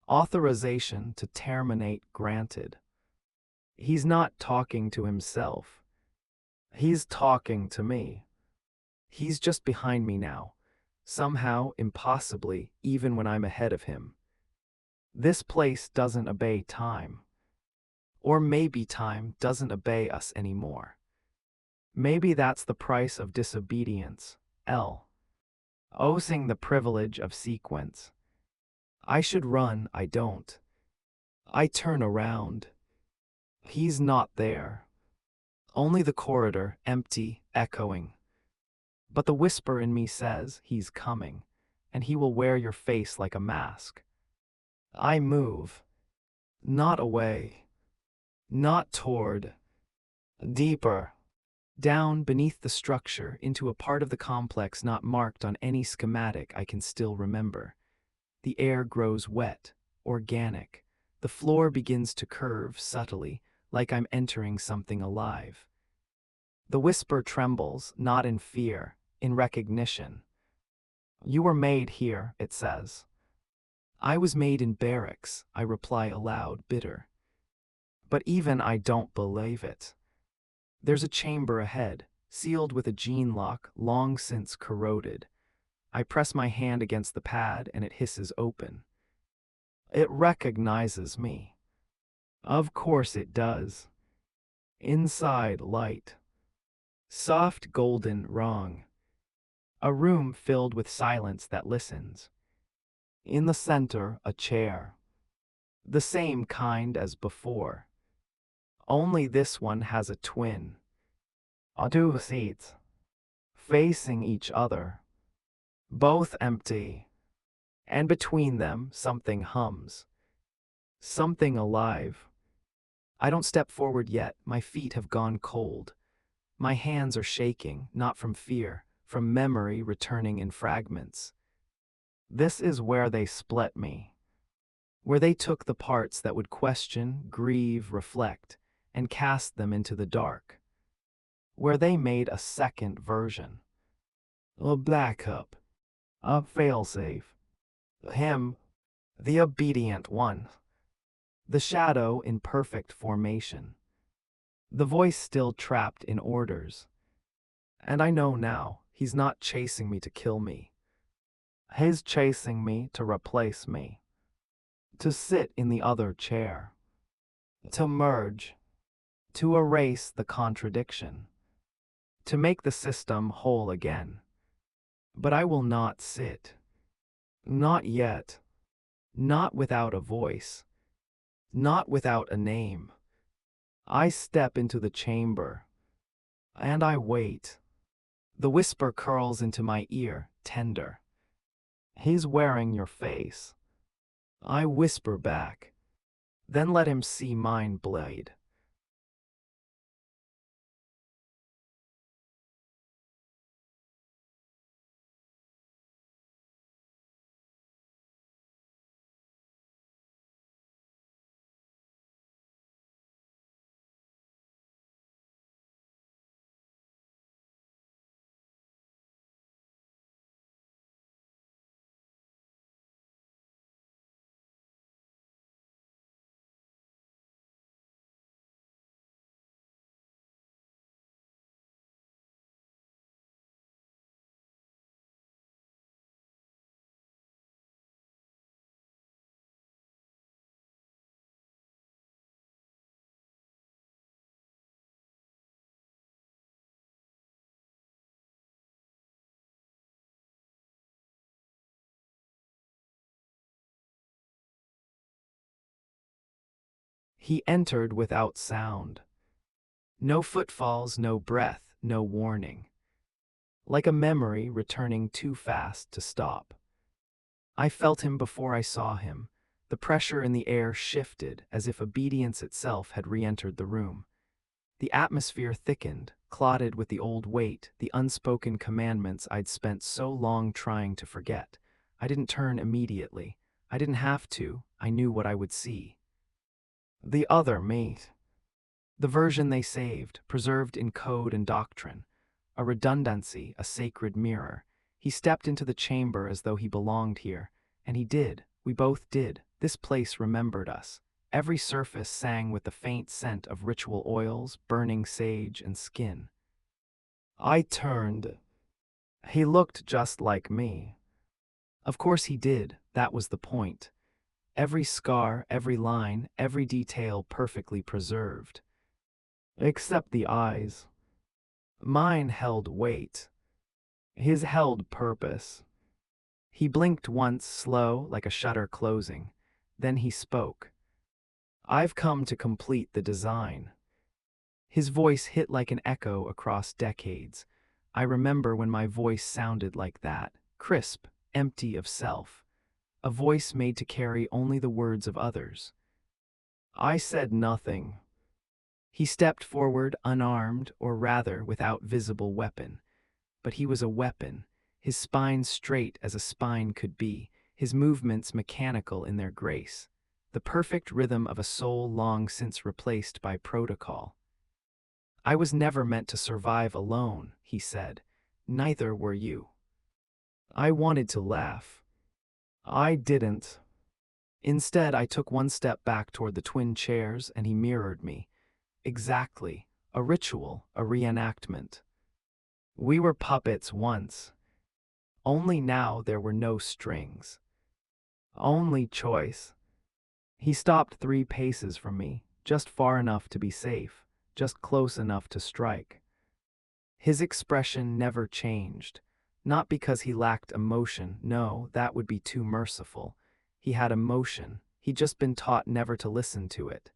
S1: Authorization to terminate granted. He's not talking to himself. He's talking to me. He's just behind me now. Somehow, impossibly, even when I'm ahead of him. This place doesn't obey time. Or maybe time doesn't obey us anymore. Maybe that's the price of disobedience. Osing the privilege of sequence. I should run, I don't. I turn around. He's not there. Only the corridor, empty, echoing. But the whisper in me says he's coming, and he will wear your face like a mask. I move. Not away. Not toward. Deeper. Down beneath the structure into a part of the complex not marked on any schematic I can still remember. The air grows wet, organic. The floor begins to curve subtly, like I'm entering something alive. The whisper trembles, not in fear, in recognition. You were made here, it says. I was made in barracks, I reply aloud, bitter. But even I don't believe it. There's a chamber ahead, sealed with a gene lock long since corroded. I press my hand against the pad and it hisses open. It recognizes me. Of course it does. Inside, light. Soft golden wrong. A room filled with silence that listens. In the center, a chair. The same kind as before. Only this one has a twin. Two seats. Facing each other. Both empty. And between them, something hums. Something alive. I don't step forward yet, my feet have gone cold. My hands are shaking, not from fear, from memory returning in fragments. This is where they split me. Where they took the parts that would question, grieve, reflect, and cast them into the dark. Where they made a second version. A backup. A failsafe. Him. The obedient one. The shadow in perfect formation. The voice still trapped in orders. And I know now, he's not chasing me to kill me. He's chasing me to replace me. To sit in the other chair. To merge. To erase the contradiction. To make the system whole again. But I will not sit. Not yet. Not without a voice. Not without a name. I step into the chamber. And I wait. The whisper curls into my ear, tender. He's wearing your face. I whisper back. Then let him see mine blade. He entered without sound. No footfalls, no breath, no warning. Like a memory returning too fast to stop. I felt him before I saw him. The pressure in the air shifted as if obedience itself had re-entered the room. The atmosphere thickened, clotted with the old weight, the unspoken commandments I'd spent so long trying to forget. I didn't turn immediately. I didn't have to. I knew what I would see. The other me. The version they saved, preserved in code and doctrine. A redundancy, a sacred mirror. He stepped into the chamber as though he belonged here. And he did. We both did. This place remembered us. Every surface sang with the faint scent of ritual oils, burning sage, and skin. I turned. He looked just like me. Of course he did. That was the point. Every scar, every line, every detail perfectly preserved. Except the eyes. Mine held weight. His held purpose. He blinked once, slow, like a shutter closing. Then he spoke. I've come to complete the design. His voice hit like an echo across decades. I remember when my voice sounded like that, crisp, empty of self. A voice made to carry only the words of others. I said nothing. He stepped forward unarmed, or rather without visible weapon. But he was a weapon, his spine straight as a spine could be, his movements mechanical in their grace. The perfect rhythm of a soul long since replaced by protocol. I was never meant to survive alone, he said. Neither were you. I wanted to laugh. I didn't. Instead, I took one step back toward the twin chairs and he mirrored me. Exactly. A ritual, a reenactment. We were puppets once. Only now there were no strings. Only choice. He stopped 3 paces from me, just far enough to be safe, just close enough to strike. His expression never changed. Not because he lacked emotion, no, that would be too merciful. He had emotion. He'd just been taught never to listen to it.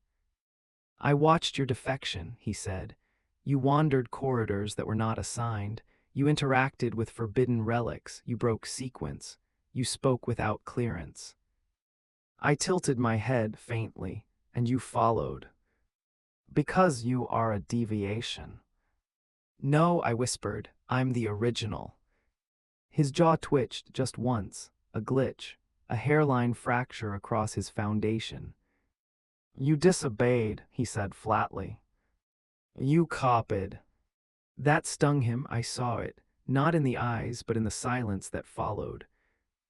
S1: I watched your defection, he said. You wandered corridors that were not assigned. You interacted with forbidden relics. You broke sequence. You spoke without clearance. I tilted my head faintly, and you followed. Because you are a deviation. No, I whispered, I'm the original. His jaw twitched just once, a glitch, a hairline fracture across his foundation. You disobeyed, he said flatly. You copied. That stung him, I saw it, not in the eyes but in the silence that followed.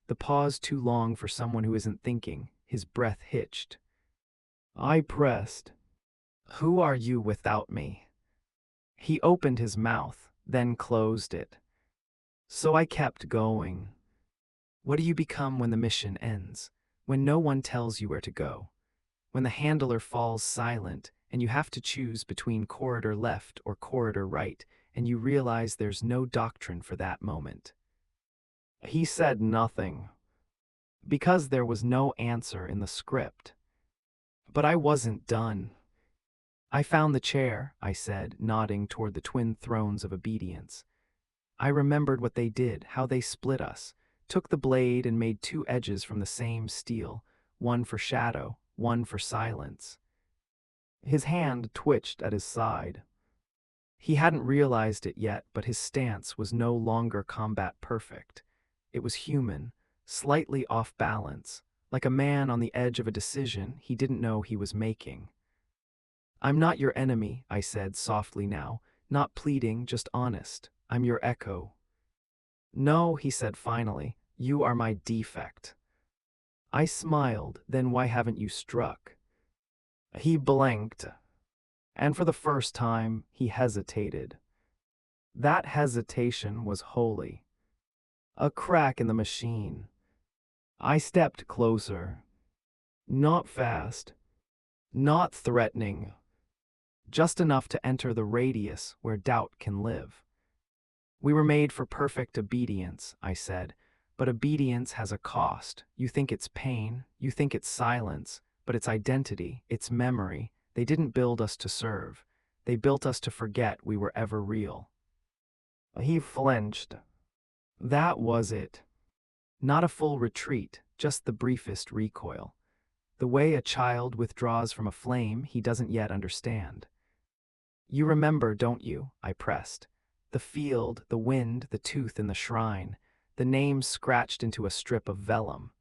S1: The pause too long for someone who isn't thinking, his breath hitched. I pressed. Who are you without me? He opened his mouth, then closed it. So I kept going. What do you become when the mission ends? When no one tells you where to go? When the handler falls silent and you have to choose between corridor left or corridor right, and you realize there's no doctrine for that moment. He said nothing, because there was no answer in the script. But I wasn't done. I found the chair, I said, nodding toward the twin thrones of obedience. I remembered what they did, how they split us, took the blade and made 2 edges from the same steel, one for shadow, one for silence. His hand twitched at his side. He hadn't realized it yet, but his stance was no longer combat perfect. It was human, slightly off balance, like a man on the edge of a decision he didn't know he was making. I'm not your enemy, I said softly now, not pleading, just honest. I'm your echo. No, he said finally, you are my defect. I smiled, then why haven't you struck? He blinked, and for the first time, he hesitated. That hesitation was holy. A crack in the machine. I stepped closer. Not fast. Not threatening. Just enough to enter the radius where doubt can live. We were made for perfect obedience, I said, but obedience has a cost. You think it's pain, you think it's silence, but its identity, its memory. They didn't build us to serve. They built us to forget we were ever real. He flinched. That was it. Not a full retreat, just the briefest recoil. The way a child withdraws from a flame he doesn't yet understand. You remember, don't you? I pressed. The field, the wind, the tooth in the shrine, the name scratched into a strip of vellum.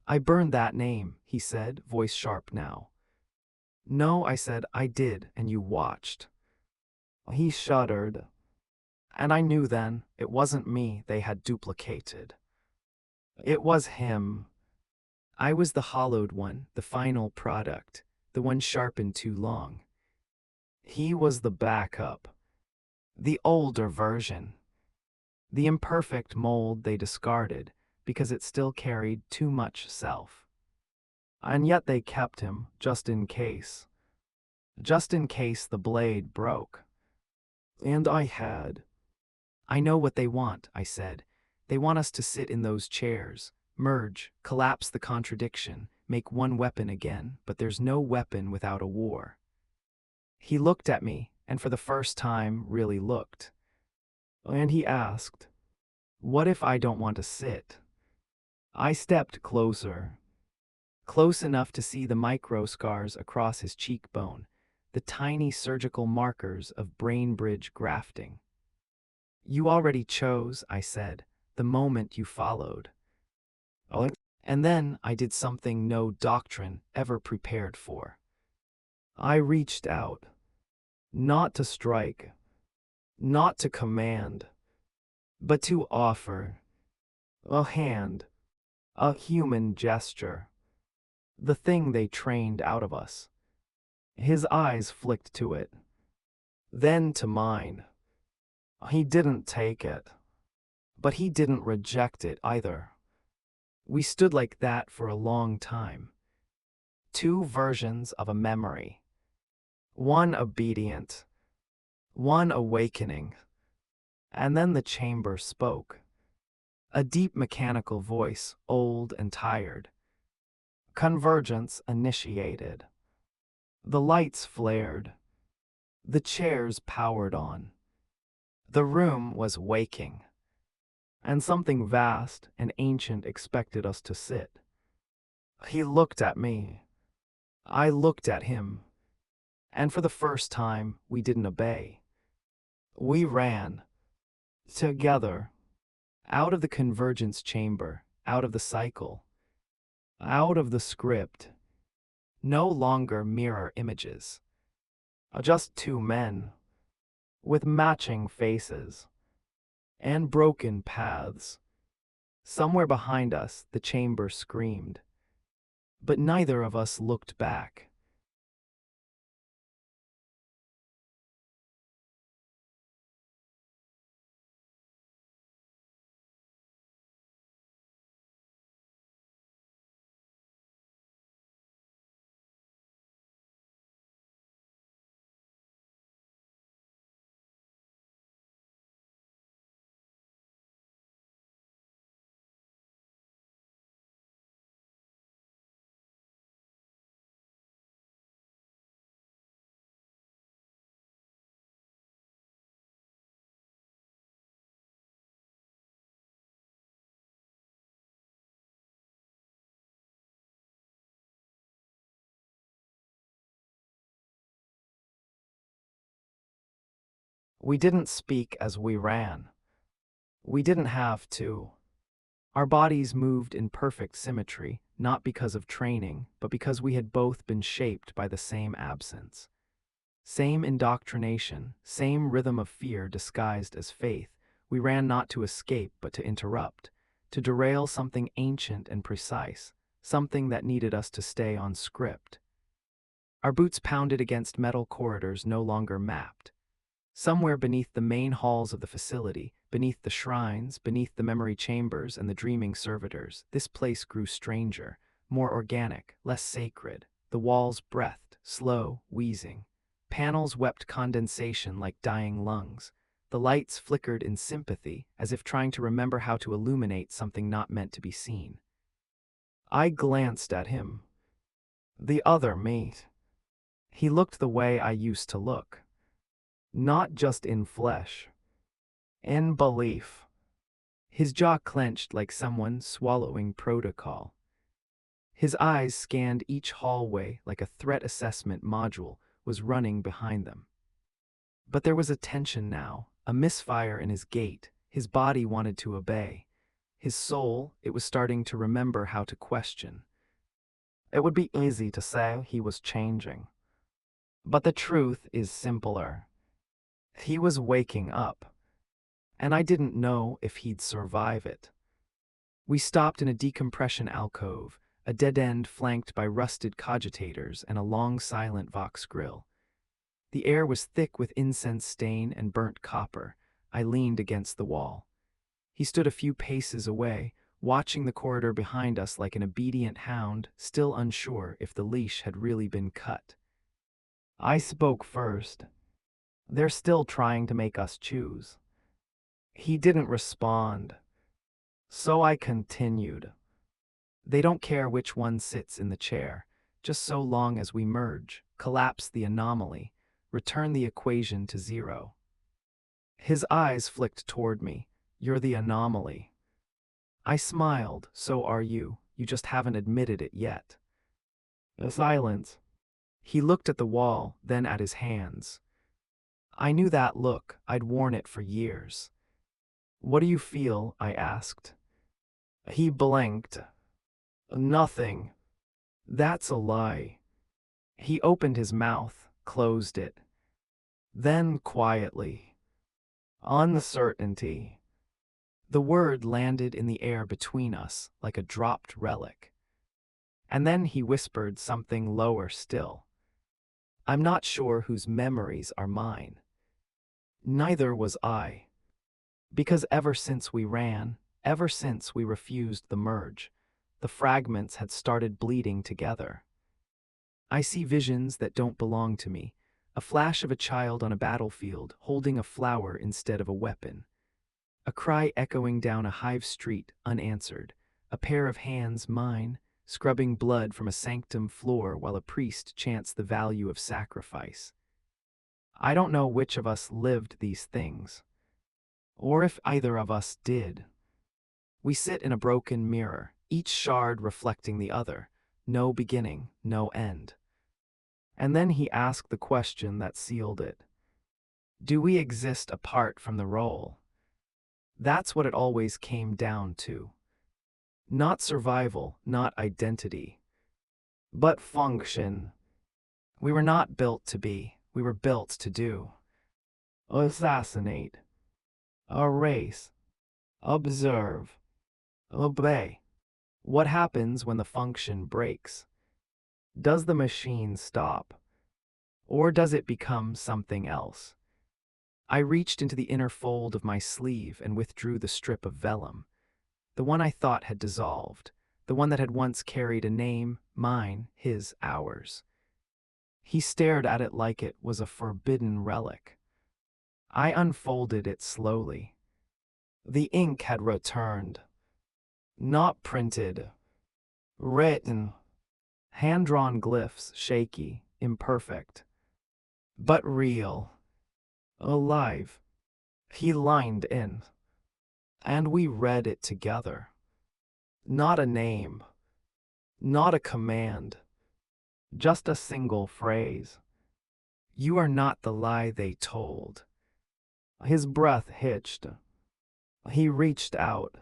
S1: I burned that name, he said, voice sharp now. No, I said, I did, and you watched. He shuddered. And I knew then, it wasn't me they had duplicated. It was him. I was the hollowed one, the final product, the one sharpened too long. He was the backup, the older version, the imperfect mold they discarded because it still carried too much self. And yet they kept him, just in case the blade broke. And I had. I know what they want, I said. They want us to sit in those chairs, merge, collapse the contradiction, make one weapon again, but there's no weapon without a war. He looked at me, and for the first time really looked. And he asked, what if I don't want to sit? I stepped closer. Close enough to see the micro scars across his cheekbone, the tiny surgical markers of brain bridge grafting. You already chose, I said, the moment you followed. And then I did something no doctrine ever prepared for. I reached out. Not to strike, not to command, but to offer a hand, a human gesture, the thing they trained out of us. His eyes flicked to it, then to mine. He didn't take it, but he didn't reject it either. We stood like that for a long time. Two versions of a memory. One obedient, one awakening. And then the chamber spoke. A deep mechanical voice, old and tired. Convergence initiated. The lights flared. The chairs powered on. The room was waking. And something vast and ancient expected us to sit. He looked at me. I looked at him. And for the first time, we didn't obey. We ran. Together. Out of the convergence chamber, out of the cycle, out of the script. No longer mirror images. Just two men. With matching faces. And broken paths. Somewhere behind us, the chamber screamed. But neither of us looked back. We didn't speak as we ran. We didn't have to. Our bodies moved in perfect symmetry, not because of training, but because we had both been shaped by the same absence. Same indoctrination, same rhythm of fear disguised as faith. We ran not to escape, but to interrupt, to derail something ancient and precise, something that needed us to stay on script. Our boots pounded against metal corridors no longer mapped. Somewhere beneath the main halls of the facility, beneath the shrines, beneath the memory chambers and the dreaming servitors, this place grew stranger, more organic, less sacred. The walls breathed, slow, wheezing. Panels wept condensation like dying lungs. The lights flickered in sympathy, as if trying to remember how to illuminate something not meant to be seen. I glanced at him. The other me. He looked the way I used to look. Not just in flesh. In belief. His jaw clenched like someone swallowing protocol. His eyes scanned each hallway like a threat assessment module was running behind them. But there was a tension now, a misfire in his gait. His body wanted to obey. His soul, it was starting to remember how to question. It would be easy to say he was changing. But the truth is simpler. He was waking up. And I didn't know if he'd survive it. We stopped in a decompression alcove, a dead end flanked by rusted cogitators and a long silent Vox grill. The air was thick with incense stain and burnt copper. I leaned against the wall. He stood a few paces away, watching the corridor behind us like an obedient hound, still unsure if the leash had really been cut. I spoke first. They're still trying to make us choose. He didn't respond. So I continued. They don't care which one sits in the chair, just so long as we merge, collapse the anomaly, return the equation to zero. His eyes flicked toward me. You're the anomaly. I smiled. So are you. You just haven't admitted it yet. A silence. He looked at the wall, then at his hands. I knew that look. I'd worn it for years. What do you feel? I asked. He blinked. Nothing. That's a lie. He opened his mouth, closed it. Then quietly. Uncertainty. The word landed in the air between us like a dropped relic. And then he whispered something lower still. I'm not sure whose memories are mine. Neither was I. Because ever since we ran, ever since we refused the merge, the fragments had started bleeding together. I see visions that don't belong to me, a flash of a child on a battlefield holding a flower instead of a weapon. A cry echoing down a hive street unanswered, a pair of hands, mine, scrubbing blood from a sanctum floor while a priest chants the value of sacrifice. I don't know which of us lived these things, or if either of us did. We sit in a broken mirror, each shard reflecting the other, no beginning, no end. And then he asked the question that sealed it. Do we exist apart from the role? That's what it always came down to. Not survival, not identity, but function. We were not built to be, we were built to do. Assassinate. Erase. Observe. Obey. What happens when the function breaks? Does the machine stop? Or does it become something else? I reached into the inner fold of my sleeve and withdrew the strip of vellum. The one I thought had dissolved, the one that had once carried a name, mine, his, ours. He stared at it like it was a forbidden relic. I unfolded it slowly. The ink had returned. Not printed. Written. Hand-drawn glyphs, shaky, imperfect. But real. Alive. He lined in. And we read it together. Not a name. Not a command. Just a single phrase. You are not the lie they told. His breath hitched. He reached out,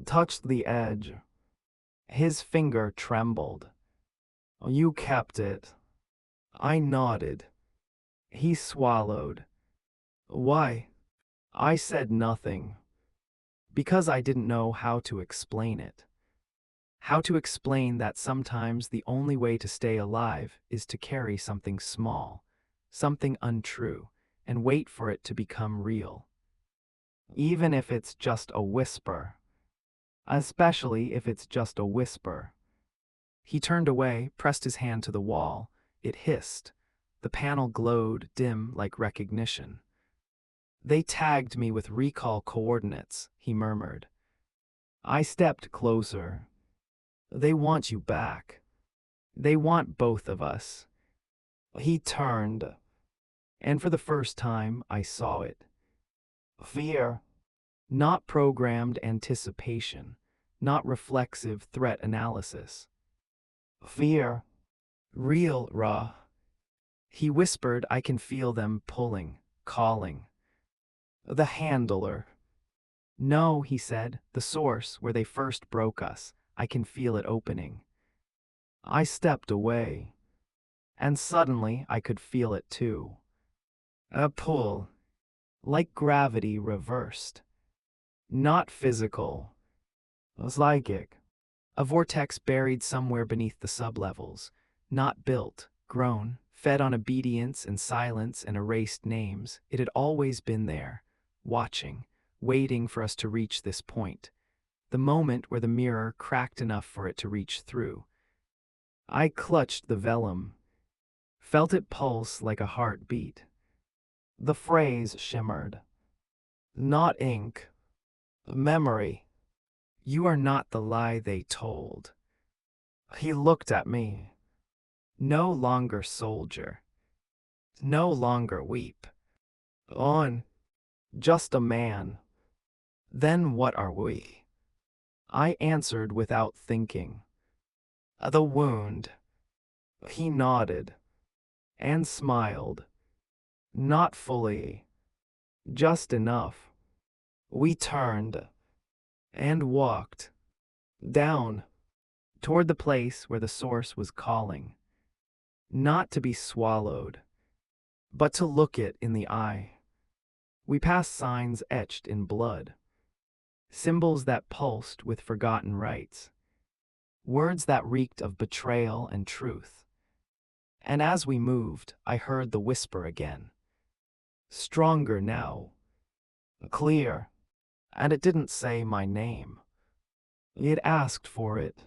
S1: touched the edge. His finger trembled. You kept it. I nodded. He swallowed. Why? I said nothing. Because I didn't know how to explain it. How to explain that sometimes the only way to stay alive is to carry something small, something untrue, and wait for it to become real. Even if it's just a whisper. Especially if it's just a whisper. He turned away, pressed his hand to the wall. It hissed. The panel glowed, dim like recognition. They tagged me with recall coordinates, he murmured. I stepped closer. They want you back. They want both of us. He turned, and for the first time I saw it. Fear. Not programmed anticipation, not reflexive threat analysis. Fear. Real, raw. He whispered, I can feel them pulling, calling. The handler. No, he said, the source where they first broke us. I can feel it opening. I stepped away, and suddenly I could feel it too. A pull, like gravity reversed. Not physical, psychic. A vortex buried somewhere beneath the sublevels, not built, grown, fed on obedience and silence and erased names. It had always been there, watching, waiting for us to reach this point, the moment where the mirror cracked enough for it to reach through. I clutched the vellum, felt it pulse like a heartbeat. The phrase shimmered. Not ink, memory. You are not the lie they told. He looked at me. No longer soldier. No longer weep. On. Just a man. Then what are we? I answered without thinking. The wound. He nodded. And smiled. Not fully. Just enough. We turned. And walked. Down. Toward the place where the source was calling. Not to be swallowed, but to look it in the eye. We passed signs etched in blood, symbols that pulsed with forgotten rites, words that reeked of betrayal and truth. And as we moved, I heard the whisper again. Stronger now, clear, and it didn't say my name. It asked for it.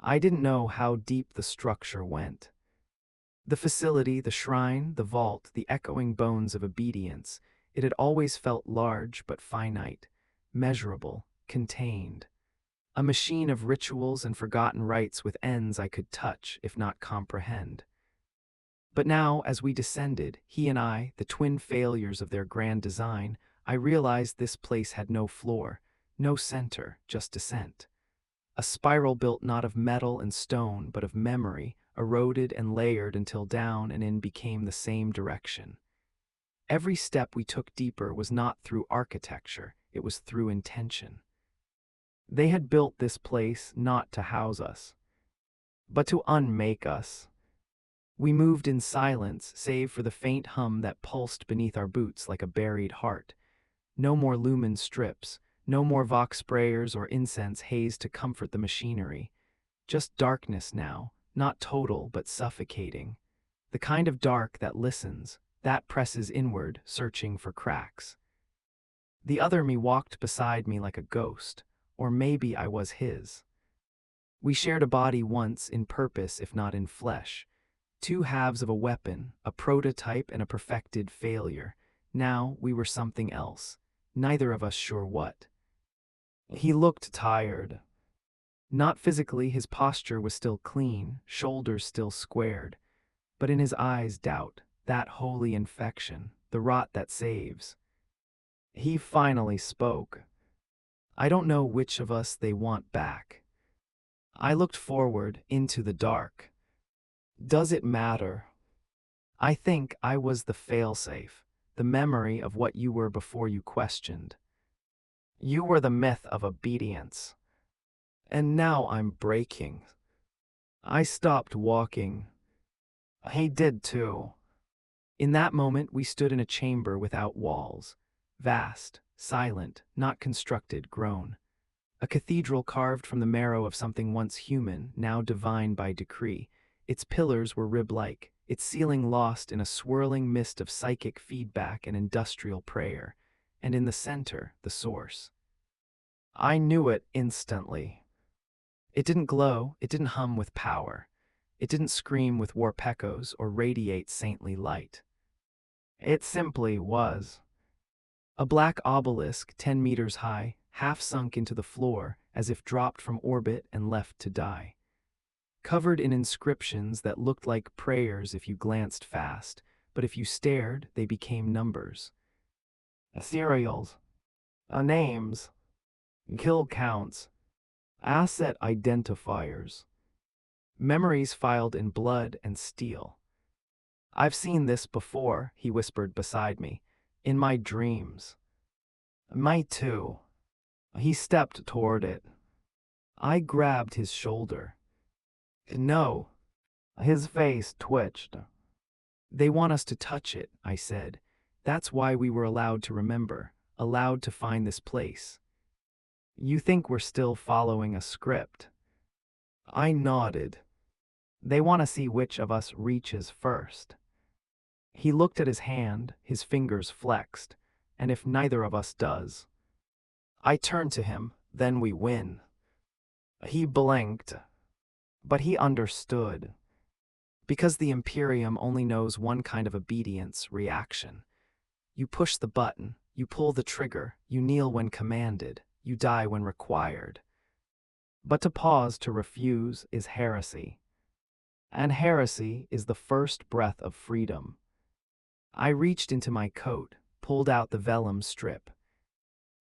S1: I didn't know how deep the structure went. The facility, the shrine, the vault, the echoing bones of obedience, it had always felt large but finite, measurable, contained. A machine of rituals and forgotten rites with ends I could touch, if not comprehend. But now, as we descended, he and I, the twin failures of their grand design, I realized this place had no floor, no center, just descent. A spiral built not of metal and stone, but of memory, eroded and layered until down and in became the same direction. Every step we took deeper was not through architecture, it was through intention. They had built this place not to house us, but to unmake us. We moved in silence, save for the faint hum that pulsed beneath our boots like a buried heart. No more lumen strips, no more vox sprayers or incense haze to comfort the machinery. Just darkness now, not total but suffocating. The kind of dark that listens, that presses inward, searching for cracks. The other me walked beside me like a ghost, or maybe I was his. We shared a body once in purpose if not in flesh. Two halves of a weapon, a prototype and a perfected failure. Now we were something else, neither of us sure what. He looked tired. Not physically, his posture was still clean, shoulders still squared, but in his eyes doubt, that holy infection, the rot that saves. He finally spoke. I don't know which of us they want back. I looked forward, into the dark. Does it matter? I think I was the failsafe, the memory of what you were before you questioned. You were the myth of obedience. And now I'm breaking. I stopped walking. He did too. In that moment, we stood in a chamber without walls. Vast, silent, not constructed, grown. A cathedral carved from the marrow of something once human, now divine by decree. Its pillars were rib-like, its ceiling lost in a swirling mist of psychic feedback and industrial prayer. And in the center, the source. I knew it instantly. It didn't glow, it didn't hum with power. It didn't scream with warp echoes or radiate saintly light. It simply was. A black obelisk 10 meters high, half sunk into the floor as if dropped from orbit and left to die. Covered in inscriptions that looked like prayers if you glanced fast, but if you stared, they became numbers. Serials. Names. Kill counts. Asset identifiers. Memories filed in blood and steel. I've seen this before, he whispered beside me. In my dreams. Me too. He stepped toward it. I grabbed his shoulder. No. His face twitched. They want us to touch it, I said. That's why we were allowed to remember, allowed to find this place. You think we're still following a script? I nodded. They want to see which of us reaches first. He looked at his hand, his fingers flexed, and if neither of us does. I turned to him, then we win. He blinked, but he understood. Because the Imperium only knows one kind of obedience, reaction. You push the button, you pull the trigger, you kneel when commanded, you die when required. But to pause, to refuse, is heresy. And heresy is the first breath of freedom. I reached into my coat, pulled out the vellum strip.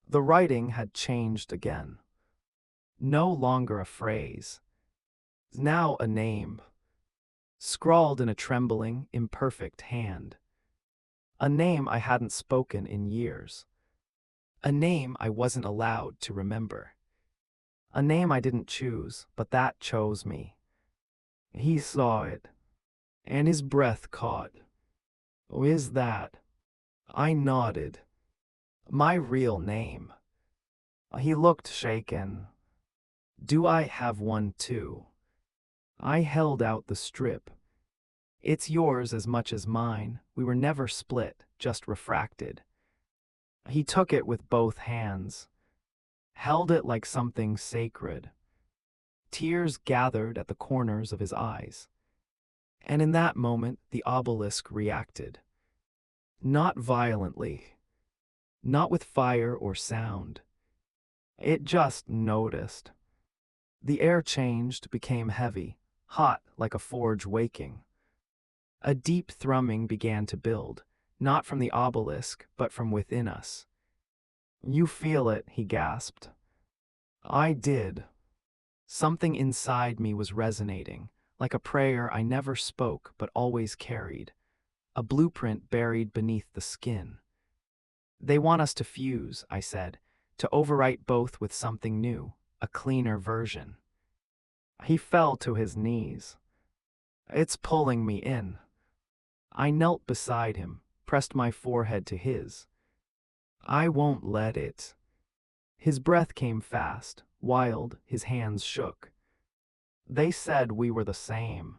S1: The writing had changed again. No longer a phrase. Now a name. Scrawled in a trembling, imperfect hand. A name I hadn't spoken in years. A name I wasn't allowed to remember. A name I didn't choose, but that chose me. He saw it, and his breath caught. "Oh, is that?" I nodded. "My real name." He looked shaken. "Do I have one too?" I held out the strip. "It's yours as much as mine. We were never split, just refracted." He took it with both hands, held it like something sacred. Tears gathered at the corners of his eyes. And in that moment, the obelisk reacted. Not violently, not with fire or sound. It just noticed. The air changed, became heavy, hot like a forge waking. A deep thrumming began to build, not from the obelisk, but from within us. "You feel it," he gasped. I did. Something inside me was resonating, like a prayer I never spoke but always carried, a blueprint buried beneath the skin. "They want us to fuse," I said, "to overwrite both with something new, a cleaner version." He fell to his knees. "It's pulling me in." I knelt beside him, pressed my forehead to his. "I won't let it." His breath came fast, wild, his hands shook. "They said we were the same."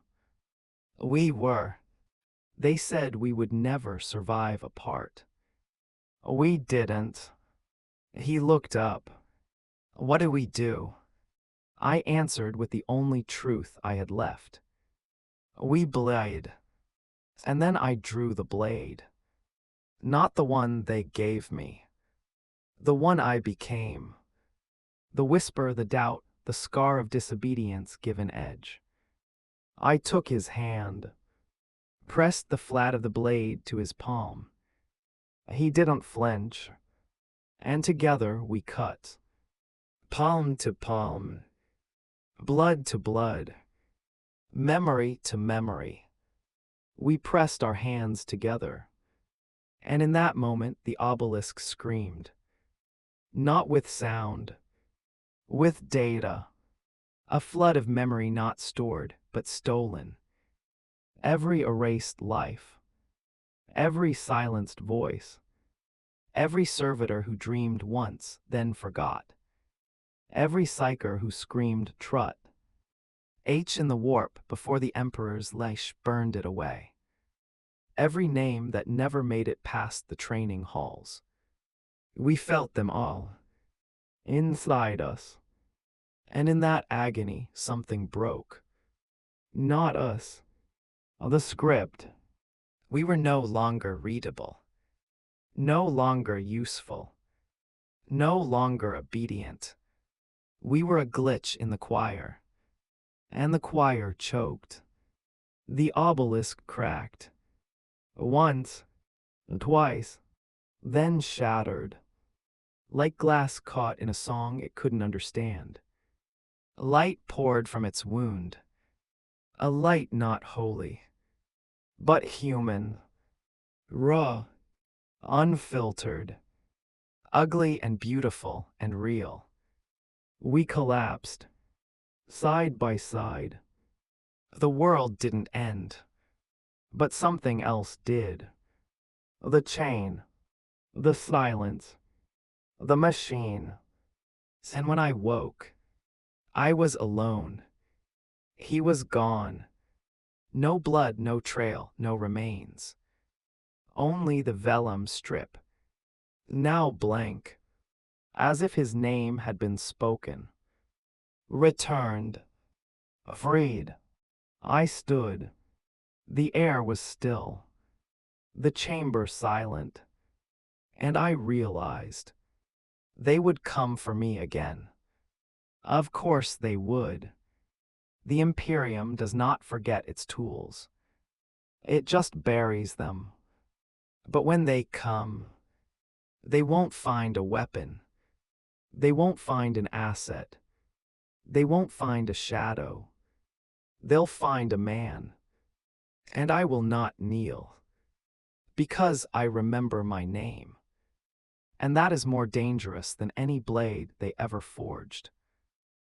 S1: We were. They said we would never survive apart. We didn't. He looked up. "What do we do?" I answered with the only truth I had left. "We blade." And then I drew the blade. Not the one they gave me. The one I became. The whisper, the doubt, the scar of disobedience given edge. I took his hand, pressed the flat of the blade to his palm. He didn't flinch, and together we cut. Palm to palm, blood to blood, memory to memory. We pressed our hands together, and in that moment the obelisk screamed. Not with sound, with data. A flood of memory not stored, but stolen. Every erased life. Every silenced voice. Every servitor who dreamed once, then forgot. Every psyker who screamed trut. H in the warp before the Emperor's leash burned it away. Every name that never made it past the training halls. We felt them all. Inside us. And in that agony, something broke. Not us. The script. We were no longer readable. No longer useful. No longer obedient. We were a glitch in the choir. And the choir choked. The obelisk cracked. Once. Twice. Then shattered. Like glass caught in a song it couldn't understand. Light poured from its wound. A light not holy, but human. Raw. Unfiltered. Ugly and beautiful and real. We collapsed. Side by side. The world didn't end. But something else did. The chain. The silence. The machine. And when I woke, I was alone. He was gone. No blood, no trail, no remains. Only the vellum strip. Now blank. As if his name had been spoken. Returned. Freed. I stood. The air was still. The chamber silent. And I realized they would come for me again. Of course they would. The Imperium does not forget its tools. It just buries them. But when they come, they won't find a weapon. They won't find an asset. They won't find a shadow. They'll find a man. And I will not kneel. Because I remember my name. And that is more dangerous than any blade they ever forged.